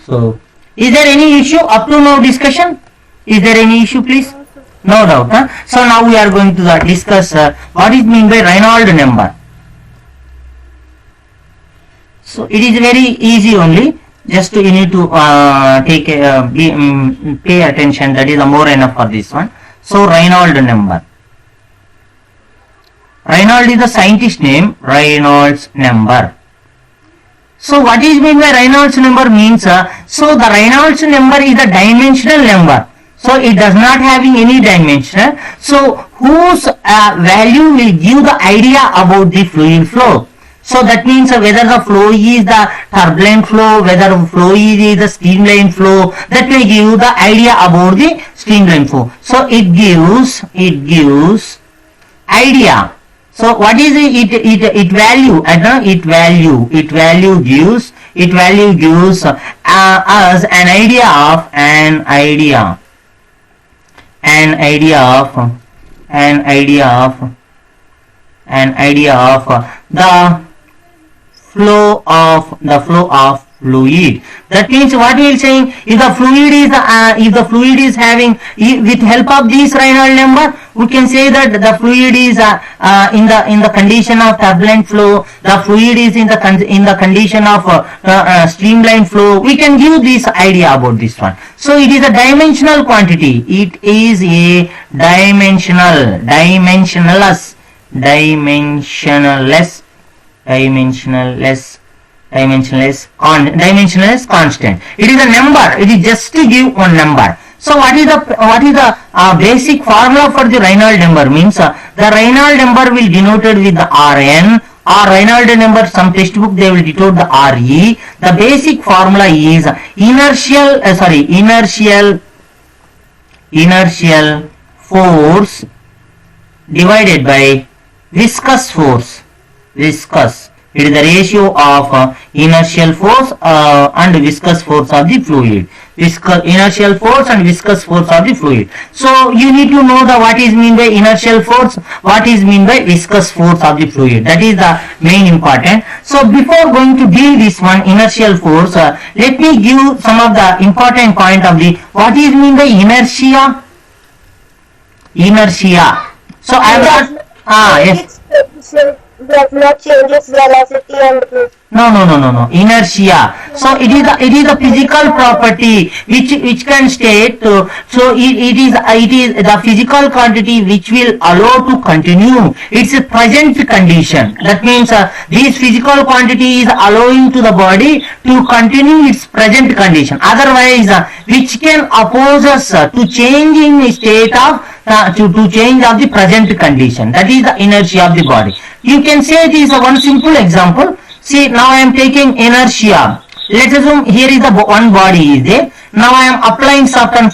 So is there any issue up to now discussion? Is there any issue please? No doubt. So now we are going to discuss what is mean by Reynolds number. So it is very easy only. Just you need to pay attention. That is more enough for this one. So Reynolds number. Reynolds is the scientist name. Reynolds number. So what is mean by Reynolds number means? So the Reynolds number is a dimensional number. So it does not having any dimension. So whose value will give the idea about the fluid flow. So that means whether the flow is the turbulent flow, whether flow is the streamline flow, that will give you the idea about the streamline flow. So it gives idea. So what is it value? It value gives us an idea of the flow of fluid. That means what we are saying, if the fluid is having, with help of this Reynolds number, we can say that the fluid is in the condition of turbulent flow, the fluid is in the condition of streamline flow. We can give this idea about this one. So it is a dimensional quantity. It is a dimensionless constant. It is a number. It is just to give one number. So what is the basic formula for the Reynolds number? Means the Reynolds number will denoted with the Rn, or Reynolds number, some textbook they will denote the Re. The basic formula is inertial force divided by viscous force. It is the ratio of inertial force and viscous force of the fluid. Inertial force and viscous force of the fluid. So you need to know what is mean by inertial force, what is mean by viscous force of the fluid. That is the main important. So before going to deal this one inertial force, let me give some of the important point of the what is mean by inertia. So I have yes. Does not change its velocity and No. Inertia. So it is a physical property which can state. So it is the physical quantity which will allow to continue its present condition. That means this physical quantity is allowing to the body to continue its present condition. Otherwise, which can oppose us to changing the state of to change of the present condition. That is the inertia of the body. You can say this one simple example. See, now I am taking inertia. Let's assume here is the one body is there. Now I am applying certain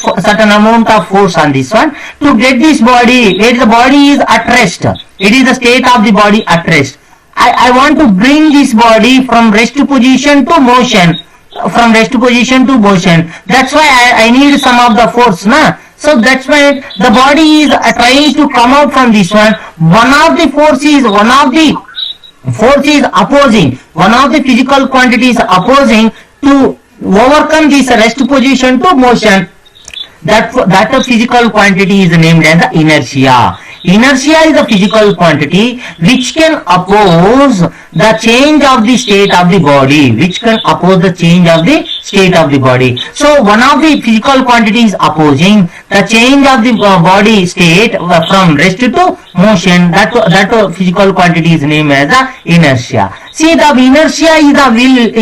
amount of force on this one to get this body where the body is at rest. It is the state of the body at rest. I want to bring this body from rest position to motion. That's why I need some of the force, na? So that's why the body is trying to come out from this one. One of the force is opposing. One of the physical quantities opposing to overcome this rest position to motion. That physical quantity is named as the inertia. Inertia is a physical quantity which can oppose the change of the state of the body. So one of the physical quantities opposing the change of the body state from rest to motion. That physical quantity is named as the inertia. See, the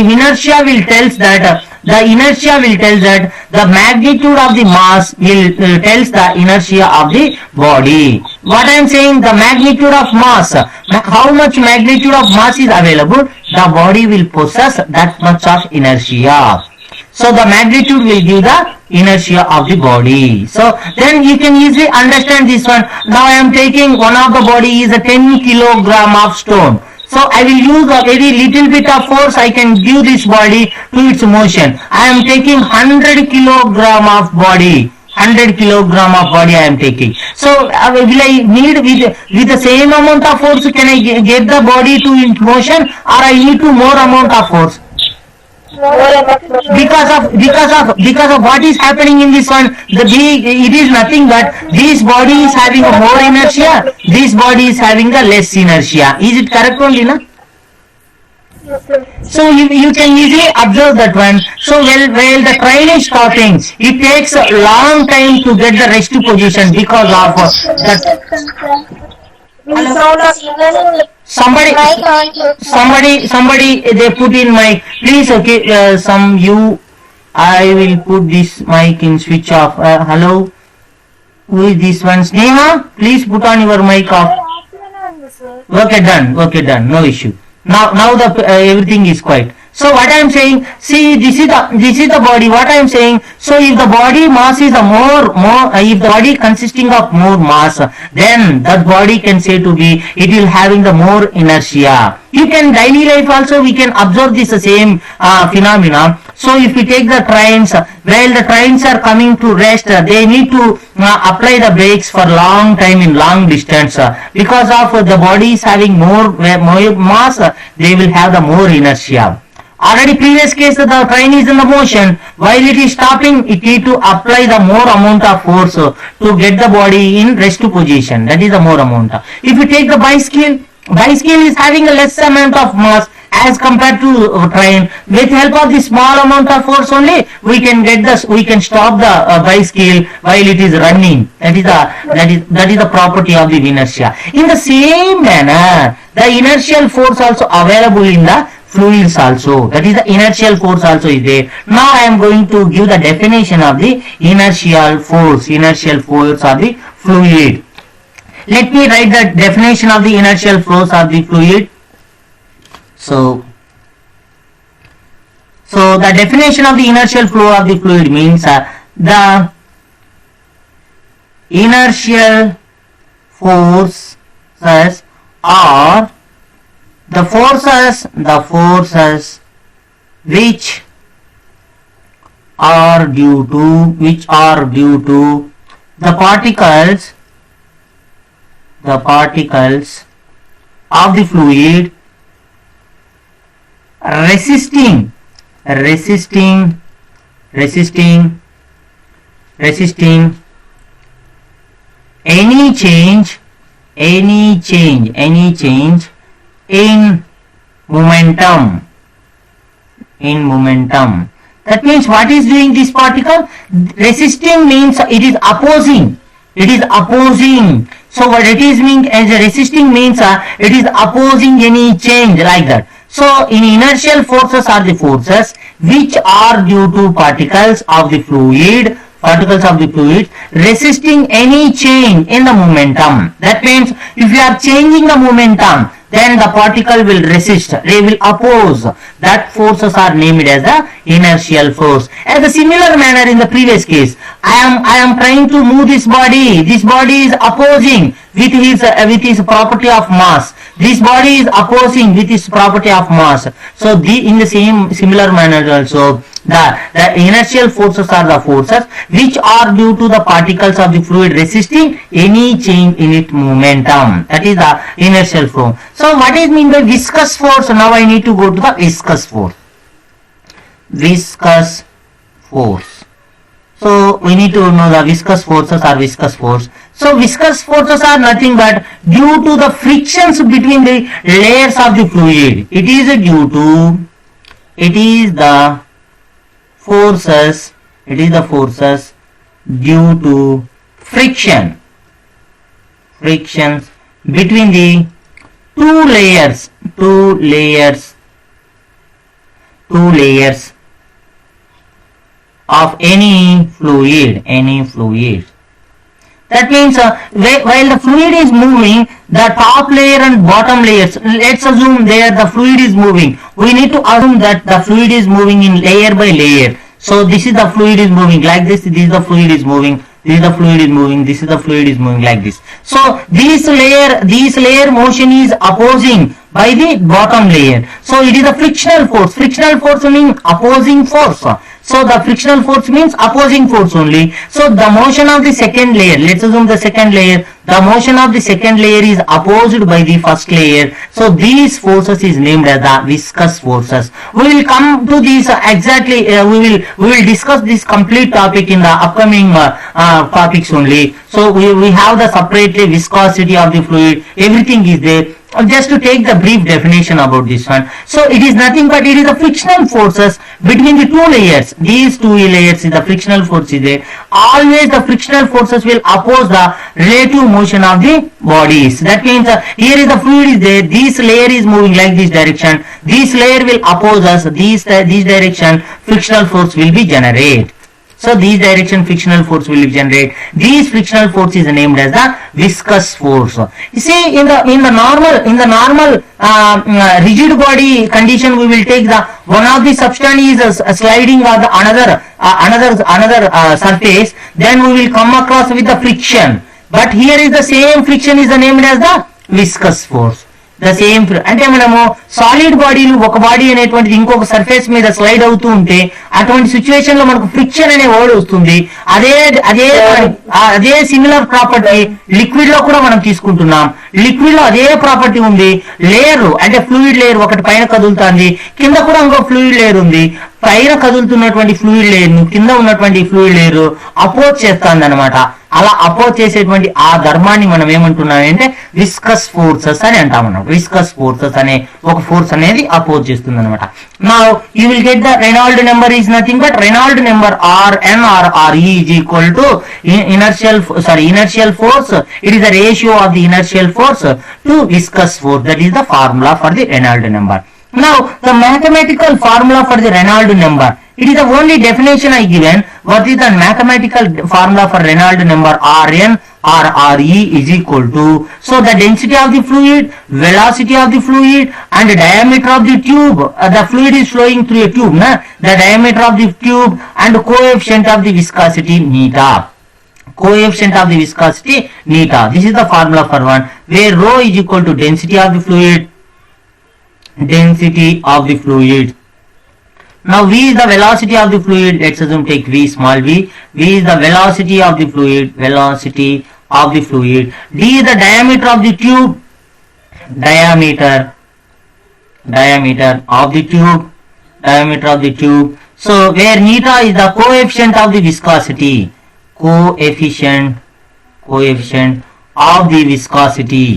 inertia will tells that. The inertia will tell that the magnitude of the mass will tells the inertia of the body. What I am saying, the magnitude of mass, how much magnitude of mass is available, the body will possess that much of inertia. So the magnitude will give the inertia of the body. So then you can easily understand this one. Now I am taking one of the body is a 10 kilogram of stone. So I will use a very little bit of force. I can give this body to its motion. I am taking 100 kilogram of body. I am taking. So will I need with the same amount of force? Can I get the body to its motion, or I need to more amount of force? Because of what is happening in this one, it is nothing but this body is having a more inertia, this body is having a less inertia. Is it correct only, na? So you can easily observe that one. So while the train is stopping, it takes a long time to get the rest position because of that. Somebody, they put in mic. Please, okay, I will put this mic in switch off. Hello, who is this one? Sneha, please put on your mic off. Okay, done. No issue. Now the everything is quiet. So what I am saying, see, this is the body. What I am saying, so if the body mass is a if the body consisting of more mass, then that body can say to be, it will having the more inertia. You can daily life also we can observe this same phenomena. So if we take the trains, while the trains are coming to rest, they need to apply the brakes for long time in long distance. Because of the body is having more mass, they will have the more inertia. Already previous case, the train is in the motion. While it is stopping, it need to apply the more amount of force to get the body in rest position. That is the more amount. If you take the bicycle is having a less amount of mass as compared to train. With help of the small amount of force only, we can stop the bicycle while it is running. That is the property of the inertia. In the same manner, the inertial force also available in the fluids also. That is the inertial force also is there. Now I am going to give the definition of the inertial force of the fluid. Let me write the definition of the inertial force of the fluid. So the definition of the inertial flow of the fluid means the inertial forces are the forces which are due to the particles of the fluid resisting any change in momentum. That means what is doing this particle? Resisting means it is opposing. So what it is mean as a resisting means it is opposing any change like that. So in inertial forces are the forces which are due to particles of the fluid resisting any change in the momentum. That means if you are changing the momentum, then the particle will resist, they will oppose. That forces are named as the inertial force. As a similar manner in the previous case, I am trying to move this body is opposing with his property of mass. This body is opposing with its property of mass. So in the similar manner also, the inertial forces are the forces which are due to the particles of the fluid resisting any change in its momentum. That is the inertial force. So what is mean by viscous force? Now I need to go to the viscous force. So we need to know the viscous forces are viscous force. So viscous forces are nothing but due to the frictions between the layers of the fluid. It is the forces due to frictions between the two layers of any fluid. That means while the fluid is moving, the top layer and bottom layers, let's assume there the fluid is moving. We need to assume that the fluid is moving in layer by layer. So this is the fluid is moving like this is the fluid is moving, this is the fluid is moving, this is the fluid is moving like this. So this layer motion is opposing by the bottom layer. So it is a frictional force. Frictional force means opposing force. So the frictional force means opposing force only. So the motion of the second layer, let's assume the second layer, the motion of the second layer is opposed by the first layer. So these forces is named as the viscous forces. We will come to these exactly, we will discuss this complete topic in the upcoming topics only. So we have the separately viscosity of the fluid, everything is there. Just to take the brief definition about this one. So it is nothing but it is the frictional forces between the two layers. These two layers is the frictional force is there. Always the frictional forces will oppose the relative motion of the bodies. That means here is the fluid is there. This layer is moving like this direction. This layer will oppose us. This direction frictional force will be generated. So these direction frictional force will generate. These frictional force is named as the viscous force. You see, in the normal rigid body condition, we will take the one of the substance is sliding on the another surface. Then we will come across with the friction. But here is the same friction is named as the viscous force. The same అంటే మనము solid బాడీలు ఒక body అనేటువంటిది ఇంకొక surface మీద slide అవుతూ ఉంటే అటువంటి సిచ్యువేషన్ లో మనకు ఫ్రిక్షన్ అనే వర్డ్ వస్తుంది. అదే సిమిలర్ ప్రాపర్టీ లిక్విడ్ లో కూడా మనం తీసుకుంటున్నాం. లిక్విడ్ లో అదే ప్రాపర్టీ ఉంది. లేయర్ అంటే ఫ్లూయిడ్ లేయర్ ఒకటి పైన కదులుతుంది, కింద కూడా ఇంకో ఫ్లూయిడ్ లేయర్ ఉంది. పైన కదులుతున్నటువంటి ఫ్లూయిడ్ లేయర్ కింద ఉన్నటువంటి ఫ్లూయిడ్ లేయర్ అపోజ్ చేస్తుంది అనమాట. అలా అపోజ్ చేసేటువంటి ఆ ధర్మాన్ని మనం ఏమంటున్నాం అంటే విస్కస్ ఫోర్సెస్ అని అంటాం అన్నమాట. విస్కస్ ఫోర్సెస్ అనే ఒక ఫోర్స్ అనేది అపోజ్ చేస్తుంది అనమాట. Now you will get the Reynold number is nothing but Reynold number Rn or Re is equal to inertial force. It is the ratio of the inertial force to viscous force. That is the formula for the Reynolds number. Now the mathematical formula for the Reynolds number, it is the only definition I given. What is the mathematical formula for Reynolds number? Rn or Re is equal to, so the density of the fluid, velocity of the fluid and the diameter of the tube. The fluid is flowing through a tube, the diameter of the tube and coefficient of the viscosity neta. Coefficient of the viscosity neta. This is the formula for one, where rho is equal to density of the fluid. Density of the fluid. Now V is the velocity of the fluid. Let's assume take V small v. V is the velocity of the fluid. Velocity of the fluid. D is the diameter of the tube. Diameter of the tube. Diameter of the tube. So where neta is the coefficient of the viscosity. Coefficient of the viscosity.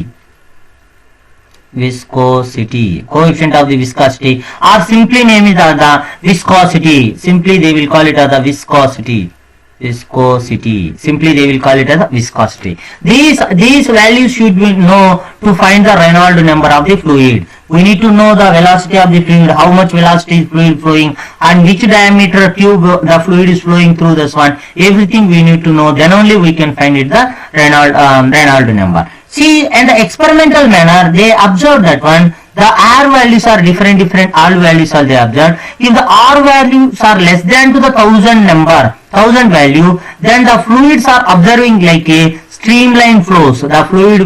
Coefficient of the viscosity, or simply name is the viscosity. Simply they will call it as the viscosity. Simply they will call it as the viscosity. These values should be know to find the Reynolds number of the fluid. We need to know the velocity of the fluid, how much velocity is fluid flowing, and which diameter tube the fluid is flowing through this one. Everything we need to know. Then only we can find it the Reynolds number. See, in the experimental manner, they observed that one, the R values are different, R values are they observed. If the R values are less than to the 1000 value, then the fluids are observing like a streamline flows. The fluids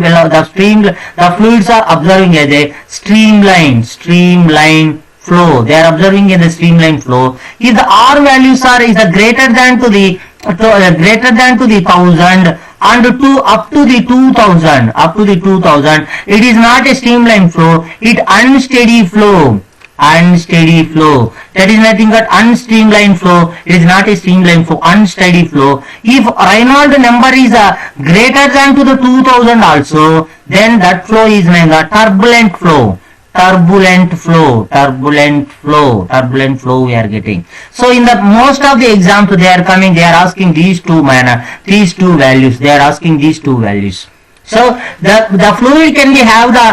are observing as a streamline flow. They are observing in the streamline flow. If the R values are greater than to the 1000 and up to the 2000, it is not a streamline flow, it unsteady flow. That is nothing but unstreamlined flow. It is not a streamline flow, unsteady flow. If Reynolds number is greater than to the 2000 also, then that flow is named a turbulent flow. Turbulent flow we are getting. So in the most of the exams they are coming, they are asking these two values. They are asking these two values. So the fluid can be have the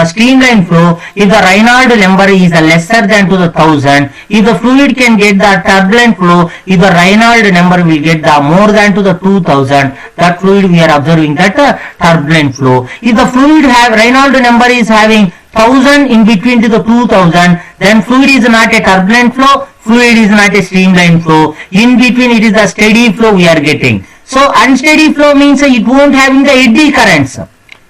streamline flow if the Reynolds number is lesser than to the 1000. If the fluid can get the turbulent flow, if the Reynolds number will get the more than to the 2000, that fluid we are observing that turbulent flow. If the fluid have Reynolds number is having 1000 in between to the 2000, then fluid is not a turbulent flow, fluid is not a streamline flow. In between it is a steady flow we are getting. So unsteady flow means it won't having the eddy currents.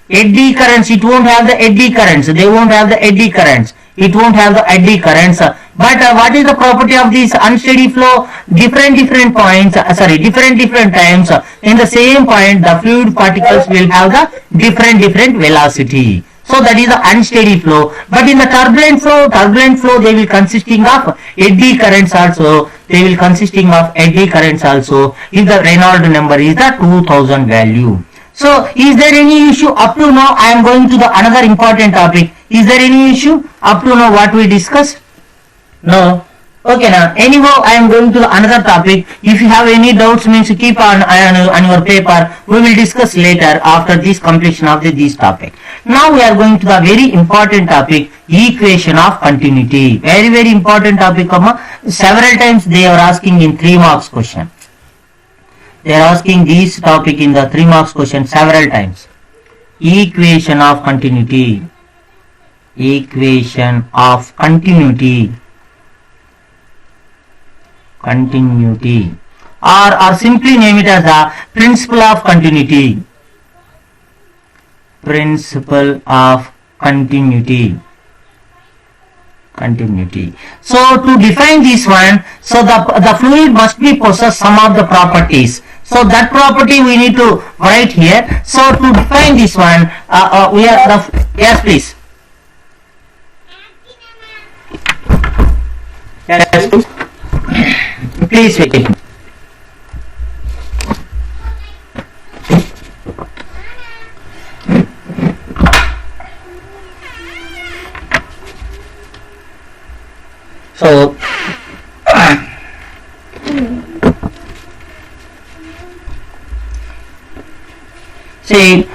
It won't have the eddy currents. They won't have the eddy currents. It won't have the eddy currents. But what is the property of this unsteady flow? Different points, different times in the same point, the fluid particles will have the different velocity. So that is the unsteady flow. But in the turbulent flow they will consisting of eddy currents also. If the Reynolds number is the 2000 value. So is there any issue up to now? I am going to the another important topic. Is there any issue up to now what we discussed? No. Okay, now anyhow I am going to the another topic. If you have any doubts, means keep on your paper. We will discuss later after this completion of this topic. Now we are going to the very important topic, equation of continuity. Very important topic. Several times they are asking in 3 marks question. They are asking this topic in the 3 marks question several times. Equation of continuity. Equation of continuity. Continuity, or simply name it as the principle of continuity. Principle of continuity. Continuity. So to define this one, so the fluid must be possess some of the properties. So that property we need to write here. So to define this one, we are the, yes please. Yes please. Please wait. So see,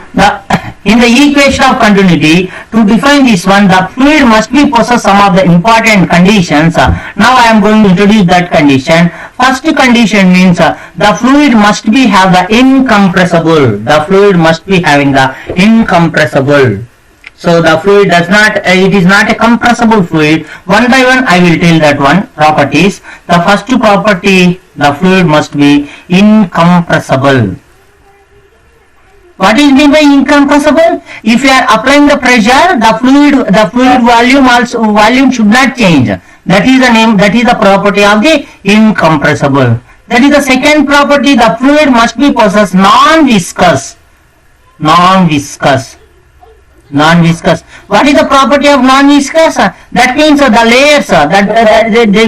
in the equation of continuity, to define this one, the fluid must be possess some of the important conditions. Now I am going to introduce that condition. First condition means the fluid must be have the incompressible. The fluid must be having the incompressible. So the fluid does not, it is not a compressible fluid. One by one I will tell that one properties. The first property, the fluid must be incompressible. What is meant by incompressible? If you are applying the pressure, the fluid volume should not change. That is the name, that is the property of the incompressible. That is the second property, the fluid must be possess non-viscous. Non-viscous. Non-viscous. What is the property of non-viscous? That means the layers,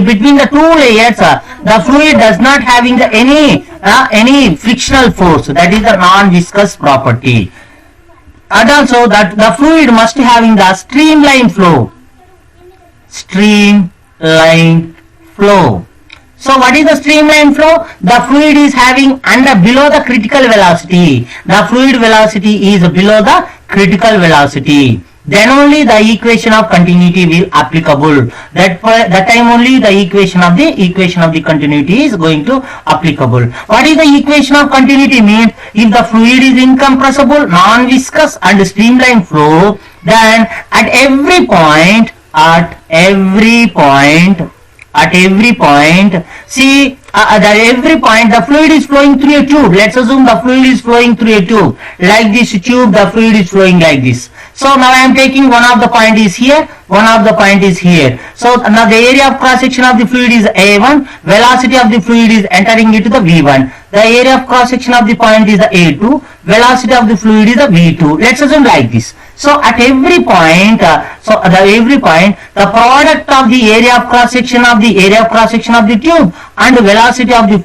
between the 2 layers, the fluid does not having any frictional force. That is the non-viscous property. And also that the fluid must having the streamline flow. Streamline flow. So what is the streamline flow? The fluid is having below the critical velocity. The fluid velocity is below the critical velocity. Then only the equation of continuity will applicable. That time only the equation of the continuity is going to applicable. What is the equation of continuity means? If the fluid is incompressible, non-viscous and streamline flow, then at every point, see, at every point the fluid is flowing through a tube. Let's assume the fluid is flowing through a tube. Like this tube, the fluid is flowing like this. So now I am taking one of the point is here, one of the point is here. So now the area of cross section of the fluid is A1, velocity of the fluid is entering into the V1. The area of cross section of the point is the A2, velocity of the fluid is the V2. Let's assume like this. So at every point, the product of the area of cross section of the tube and velocity of the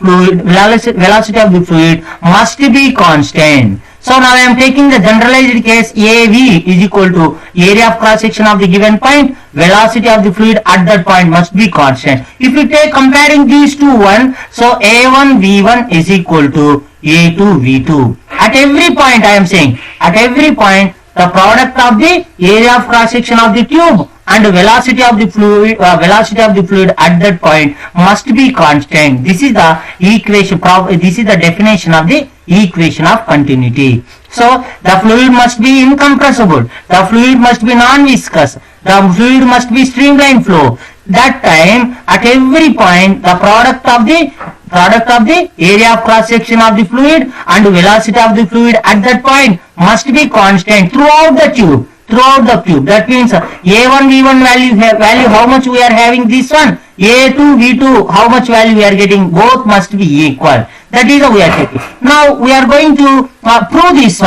fluid must be constant. So now I am taking the generalized case. AV is equal to area of cross section of the given point, velocity of the fluid at that point must be constant. If you take comparing these two one, so A1 V1 is equal to A2 V2. At every point I am saying, at every point the product of the area of cross section of the tube and velocity of the fluid at that point must be constant. This is the equation. This is the definition of the equation of continuity. So the fluid must be incompressible. The fluid must be non-viscous. The fluid must be streamline flow. That time at every point the product of the area of cross section of the fluid and velocity of the fluid at that point must be constant throughout the tube. That means A1 V1 value how much we are having this one, A2 V2 how much value we are getting, both must be equal. That is how we are taking. Now we are going to prove this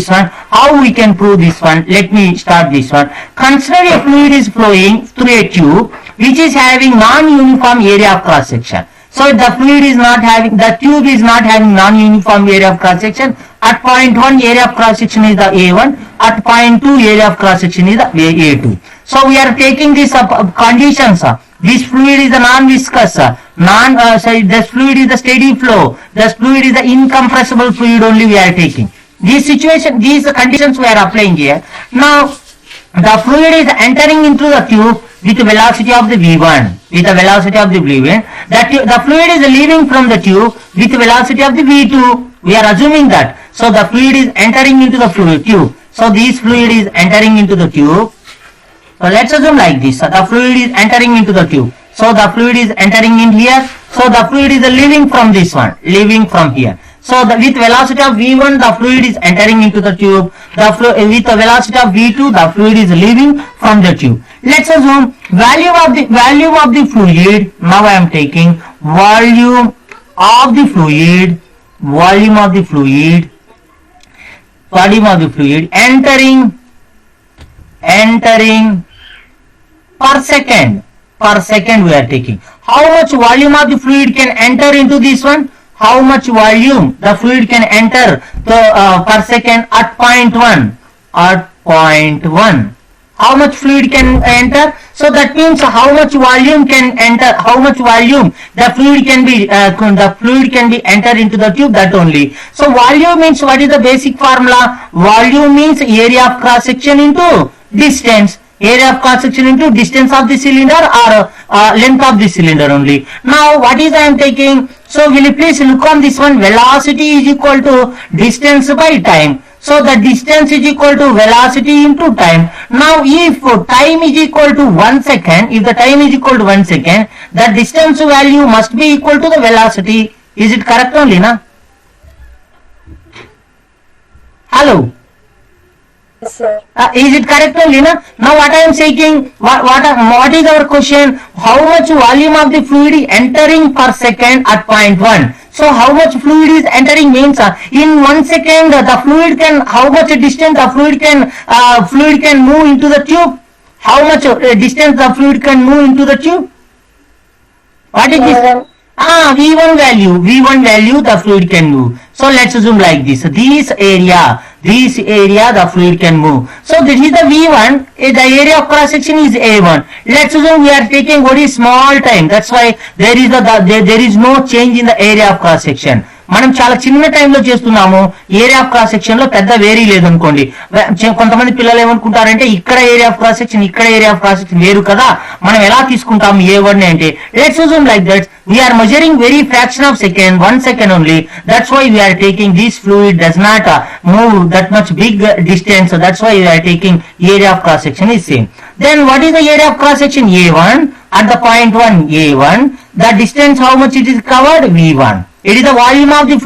one. How we can prove this one? Let me start this one. Consider a fluid is flowing through a tube which is having non-uniform area of cross section. So the tube is not having non-uniform area of cross section. At point 1 area of cross section is the A1. At point 2 area of cross section is the A2. So we are taking these conditions. This fluid is the non-viscous. This fluid is the steady flow. This fluid is the incompressible fluid only we are taking. These conditions we are applying here. Now the fluid is entering into the tube with the velocity of the V1. With the velocity of the V1. The fluid is leaving from the tube with the velocity of the V2. We are assuming that. So the fluid is entering into the tube. So this fluid is entering into the tube. So let's assume like this. So the fluid is entering into the tube. So the fluid is entering in here. So the fluid is leaving from this one. Leaving from here. So with velocity of V1, the fluid is entering into the tube. With the velocity of V2, the fluid is leaving from the tube. Let's assume value of the fluid. Now I am taking volume of the fluid entering per second we are taking. How much volume of the fluid can enter into this one? How much volume the fluid can enter per second at point 1? How much fluid can enter? So that means how much volume can enter, how much volume the fluid can be entered into the tube, that only. So volume means, what is the basic formula? Volume means area of cross section into distance. Area of cross section into distance of the cylinder or length of the cylinder only. Now what is I am taking? So will you please look on this one? Velocity is equal to distance by time. So the distance is equal to velocity into time. Now if time is equal to 1 second, the distance value must be equal to the velocity. Is it correct only, na? Hello? Yes, sir. Is it correct only, na? Now what I am saying, what is our question? How much volume of the fluid is entering per second at point 1? So how much fluid is entering means in 1 second the fluid can, how much distance the fluid can move into the tube? How much distance the fluid can move into the tube? What is this? V1 value the fluid can move. So let's assume like this. This area the fluid can move. So this is the V1, the area of cross section is A1. Let's assume we are taking very small time. That's why there is no change in the area of cross section. మనం చాలా చిన్న టైంలో చేస్తున్నాము. Area of cross section లో పెద్ద vary లేదనుకోండి. కొంతమంది పిల్లలు ఏమనుకుంటారంటే ఇక్కడ ఏరియా ఆఫ్ క్రాస్ సెక్షన్ వేరు కదా, మనం ఎలా తీసుకుంటాము A1 అంటే. Let's assume like that we are measuring very fraction of second, 1 second only. That's why we are taking this fluid does not move that much big distance. So that's why we are taking area of cross section is same. Then what is the area of cross section? A1 at the point 1 A1. The distance how much it is covered? V1. It is the volume of the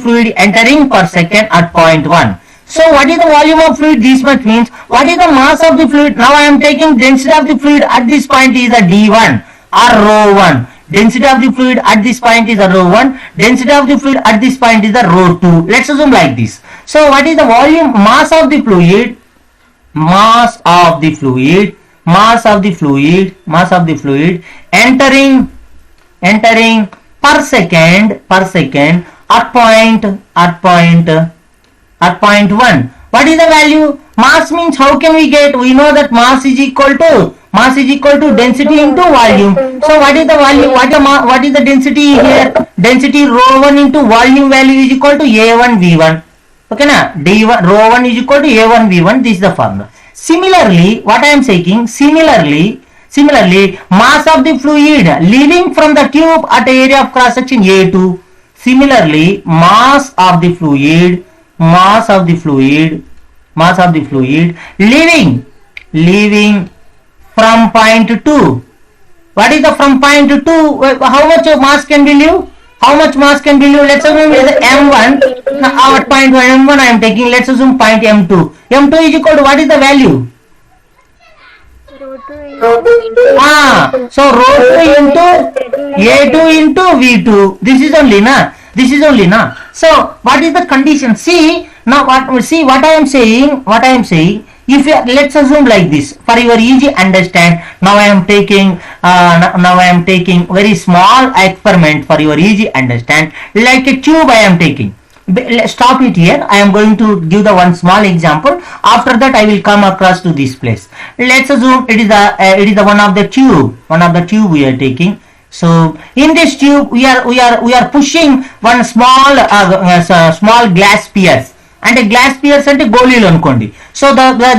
fluid entering per second at point 1. So what is the volume of fluid? This much means what is the mass of the fluid? Now I am taking density of the fluid at this point is the D1 or rho 1. Density of the fluid at this point is the rho 1. Density of the fluid at this point is the rho 2. Let's assume like this. So what is the volume, mass of the fluid entering per second at point 1. What is the value? Mass means how can we get? We know that mass is equal to density into volume. So what is the value? What is the density here? Density rho 1 into volume value is equal to A1 V1. Okay na? D1 rho 1 is equal to A1 V1. This is the formula. Similarly, what I am saying, similarly, mass of the fluid leaving from the tube at area of cross section A2. Similarly, mass of the fluid leaving from point 2. What is the from point 2? How much mass can be leave? Let's assume is M1. Now at point 1 M1 I am taking. Let's assume point M2. M2 is equal to what is the value? So rho 2 into A2 into V2. This is only na. So what is the condition? See what I am saying. If let's assume like this for your easy understand. Now I am taking very small experiment for your easy understand. Like a tube I am taking. stop it here. I am going to give the one small example. After that I will come across to this place. Let's assume it is the one of the tube we are taking. So in this tube we are pushing one small glass spheres. అంటే glass spheres అంటే గోళీలు అనుకోండి. So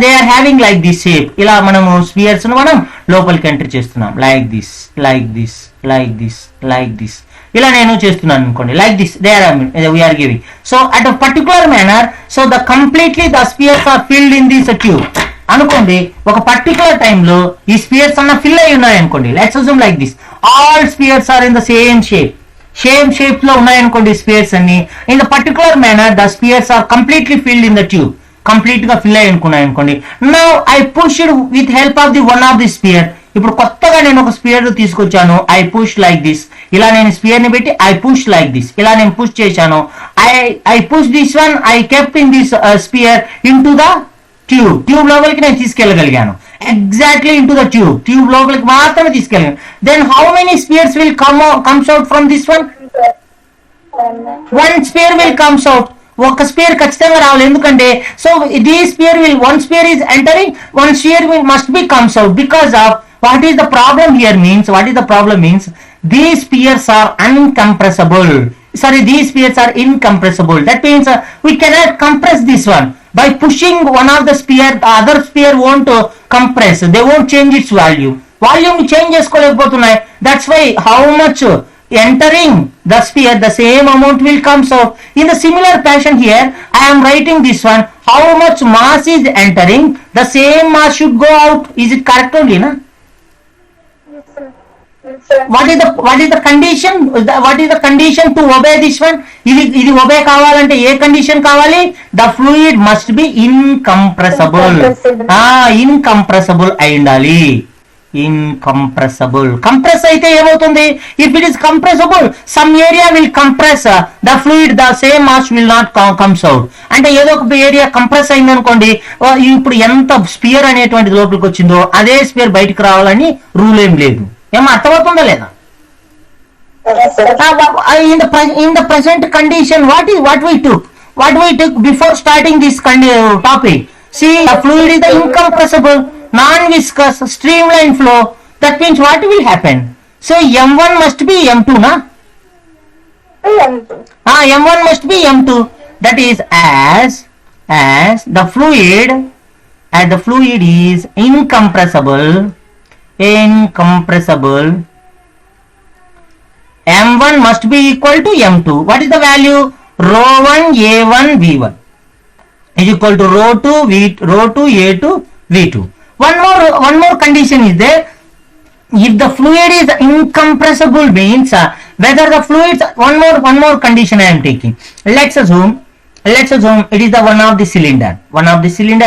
they are having like this shape. ఇలా మనము spheres మనం లోపలికి enter చేస్తున్నాం. Like this like this like this like this ఇలా నేను చేస్తున్నాను అనుకోండి. Like this they are we're giving. So at a particular manner so the completely the spheres are filled in this tube అనుకోండి. ఒక particular టైంలో ఈ spheres అన్న fill అయి ఉన్నాయి అనుకోండి. Let's assume like this all spheres are in the same shape లో ఉన్నాయనుకోండి స్పియర్స్ అన్ని. In the particular manner the spheres are completely filled in the tube. Complete గా ఫిల్ అయి అనుకోండి. Now I pushed with help of the one of the sphere. ఇప్పుడు కొత్తగా నేను ఒక స్పియర్ తీసుకొచ్చాను. I push like this. ఇలా నేను స్పియర్ ని పెట్టి ఐ పుష్ లైక్ దిస్. ఇలా నేను పుష్ చేశాను. I push this one. I kept in this sphere into the tube లోపలికి నేను తీసుకెళ్ళగలిగాను. Exactly into the tube లోపలికి మాత్రమే తీసుకెళ్ళాను. Then how many spheres will comes out from this one? One sphere will comes out. ఒక sphere ఖచ్చితంగా రావాలి. ఎందుకంటే so the sphere will one sphere is entering, one sphere will must be comes out. Because of what is the problem here means these spheres are uncompressible. These spheres are incompressible. That means we cannot compress this one. By pushing one of the sphere, the other sphere won't compress. They won't change its volume change చేసుకోలేకపోతున్నాయి. That's why how much entering the sphere, the same amount will comes out. In the similar fashion here I am writing this one. How much mass is entering, the same mass should go out. Is it correct only, na? What is the condition? What is the condition to obey this one? ఇది obey కావాలంటే ఏ condition కావాలి? The fluid must be incompressible. Incompressible అయి ఉండాలి. Incompressible. Compress అయితే ఏమవుతుంది? If it is compressible, some area will compress the fluid, the same mass will not comes out. అంటే ఏదో ఒక ఏరియా కంప్రెస్ అయింది అనుకోండి. ఇప్పుడు ఎంత స్పియర్ అనేటువంటిది లోపలికి వచ్చిందో అదే స్పియర్ బయటకు రావాలని రూల్ ఏం లేదు. ఏమో అర్థమవుతుందా లేదా? In the present condition, what we took before starting this topic. See, the fluid is the incompressible, non-viscous, streamline flow. That means what will happen? So M1 must be M2, na? M1 must be M2. That is as the fluid is incompressible. M1 must be equal to M2. What is the value? Rho1 A1 V1 is equal to Rho2 A2 V2. One more condition is there. If the fluid is incompressible means whether the fluids, one more condition I am taking. Let's assume it is the one of the cylinder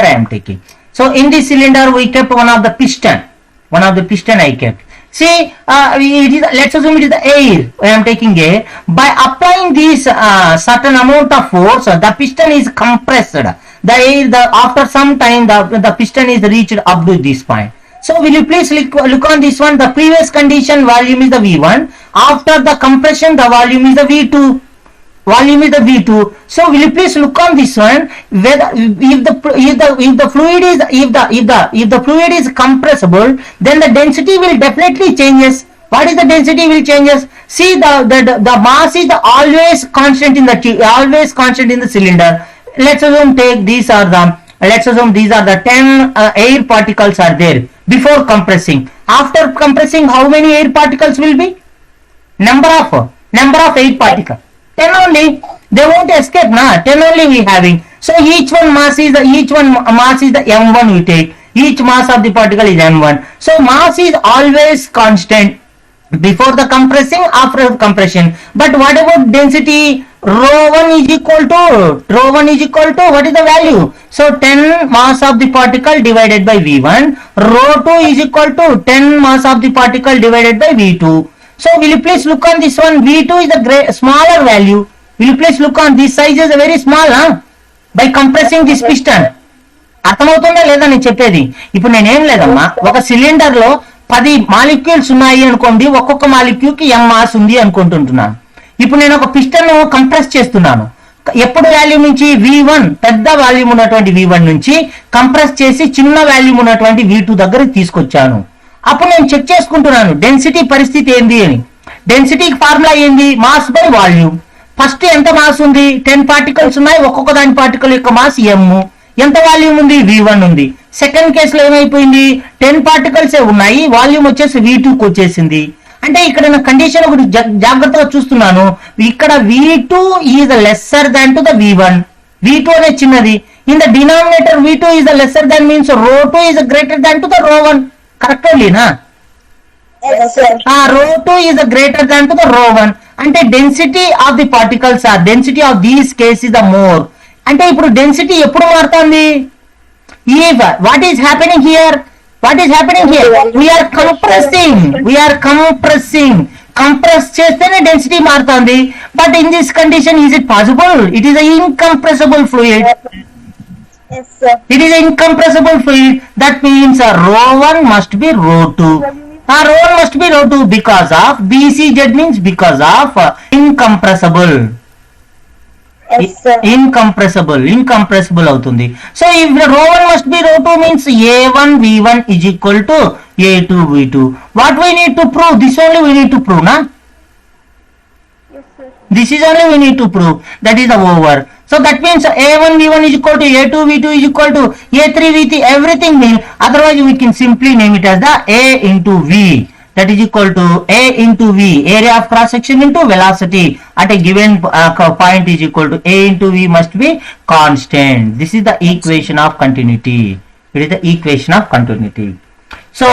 I am taking. So in this cylinder we kept one of the piston I kept. See, let's assume it is the air. I am taking air. By applying this certain amount of force, the piston is compressed. The air, after some time, the piston is reached up to this point. So will you please look on this one? The previous condition volume is the V1. After the compression, the volume is the V2. So will you please look on this one? Whether if the fluid is compressible, then the density will definitely changes. What is the density will changes? See, the mass is always constant in the cylinder. Let's assume these are the 10 air particles are there before compressing. After compressing, how many air particles will be? Number of air particles. 10 only. They won't escape, na? 10 only we having. So each one mass is the M1 we take. Each mass of the particle is M1. So mass is always constant before the compressing, after compression. But what about density? Rho1 is equal to what is the value? So 10 mass of the particle divided by V1. Rho2 is equal to 10 mass of the particle divided by V2. So will you please look on this one? V2 is the smaller value. Will you please look on this size is very small, by compressing this piston. అర్థమవుతుందా లేదా నేను చెప్పేది? ఇప్పుడు నేనేం లేదమ్మా, ఒక cylinder లో 10 molecules ఉన్నాయి అనుకోండి. ఒక్కొక్క మాలిక్యూల్ కి m మాస్ ఉంది అనుకుంటున్నాను. ఇప్పుడు నేను ఒక పిస్టన్ కంప్రెస్ చేస్తున్నాను. ఎప్పుడు వాల్యూమ్ నుంచి V1 పెద్ద వాల్యూమ్ ఉన్నటువంటి V1 నుంచి కంప్రెస్ చేసి చిన్న వాల్యూమ్ ఉన్నటువంటి V2 దగ్గరికి తీసుకొచ్చాను. అప్పుడు నేను చెక్ చేసుకుంటున్నాను డెన్సిటీ పరిస్థితి ఏంది అని. డెన్సిటీకి ఫార్ములా ఏంది? Mass by volume. ఫస్ట్ ఎంత మాస్ ఉంది? 10 పార్టికల్స్ ఉన్నాయి. ఒక్కొక్క దాని పార్టికల్ యొక్క మాస్ m. ఎంత వాల్యూమ్ ఉంది? V1 ఉంది. సెకండ్ కేసులో ఏమైపోయింది? 10 పార్టికల్స్ ఉన్నాయి, వాల్యూమ్ వచ్చేసి V2కి వచ్చేసింది. అంటే ఇక్కడ నా కండిషన్ ఒకటి జాగ్రత్తగా చూస్తున్నాను. ఇక్కడ V2 is lesser than to the V1. V2 అనేది చిన్నది. In the denominator V2 is lesser than means ρ2 is greater than to the ρ1. Correct లేనా? ρ2 is greater than to the ρ1. అంటే density of the particles or density of these case is the more. అంటే ఇప్పుడు density ఎప్పుడు మారుతుంది? What is happening here? What is happening here? We're compressing. Compress చేస్తేనే density మారుతుంది. But in this condition is it possible? It is incompressible fluid. It is an incompressible fluid. That means ρ1 must be ρ2. ρ1 must be ρ2 because of BCZ means because of incompressible. Incompressible అవుతుంది. So if ρ1 must be ρ2 means A1 V1 is equal to A2 V2. What we need to prove? This only we need to prove, na? This is only we need to prove. That is over. So that means A1 V1 is equal to A2 V2 is equal to A3 V3. Everything will. Otherwise we can simply name it as the A into V. That is equal to A into V. Area of cross section into velocity at a given point is equal to A into V must be constant. This is the equation of continuity. It is the equation of continuity. So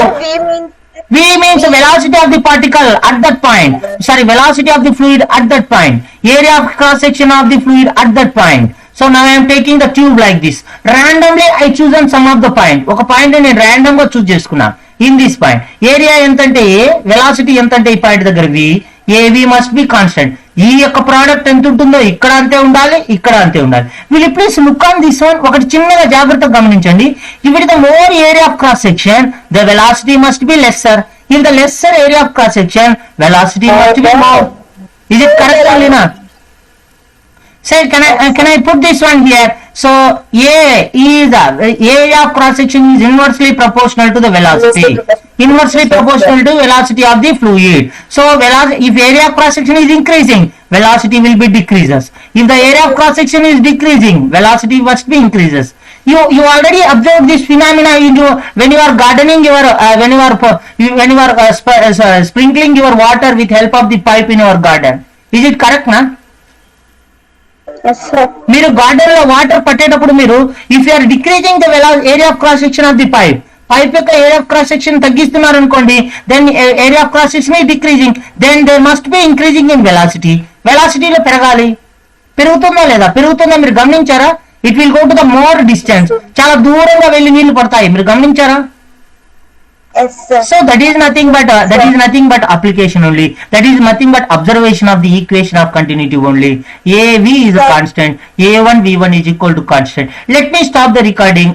V means velocity of the particle at that point. Sorry, velocity of the fluid at that point. Area of cross section of the fluid at that point. So now I am taking the tube like this. Randomly I chosen some of the point. ఒక point నేను random గా చూస్ చేసుకున్నా. In this point area ఎంతంటే A, velocity ఎంతంటే ఈ point దగ్గర V. AV must be constant. ఈ యొక్క ప్రోడక్ట్ ఎంత ఉంటుందో ఇక్కడ అంతే ఉండాలి, ఇక్కడ అంతే ఉండాలి. వీళ్ళు please look on this one. ఒకటి చిన్నగా జాగ్రత్తగా గమనించండి. If it the more area of cross section the velocity must be lesser. If the lesser area of cross section velocity must be more. Is it correct or not? Say can I put this one here? So A is the area of cross section is inversely proportional to the velocity. Inversely proportional to velocity of the fluid. So if area of cross section is increasing, velocity will be decreases. If the area of cross section is decreasing, velocity must be increases. You already observed this phenomena when you are gardening your when you are sprinkling your water with help of the pipe in your garden. Is it correct, na? మీరు garden లో water పట్టేటప్పుడు మీరు if you're decreasing the area of cross section of the pipe యొక్క area of cross section తగ్గిస్తున్నారు అనుకోండి, then area of cross section is decreasing, then there must be increasing in velocity. వెలాసిటీలో పెరగాలి. పెరుగుతుందా లేదా? పెరుగుతుందా మీరు గమనించారా? It will go to the more distance. చాలా దూరంగా వెళ్ళి నీళ్లు పడతాయి. మీరు గమనించారా? So that is nothing but application only. That is nothing but observation of the equation of continuity only. AV is a constant. A1 V1 is equal to constant. Let me stop the recording.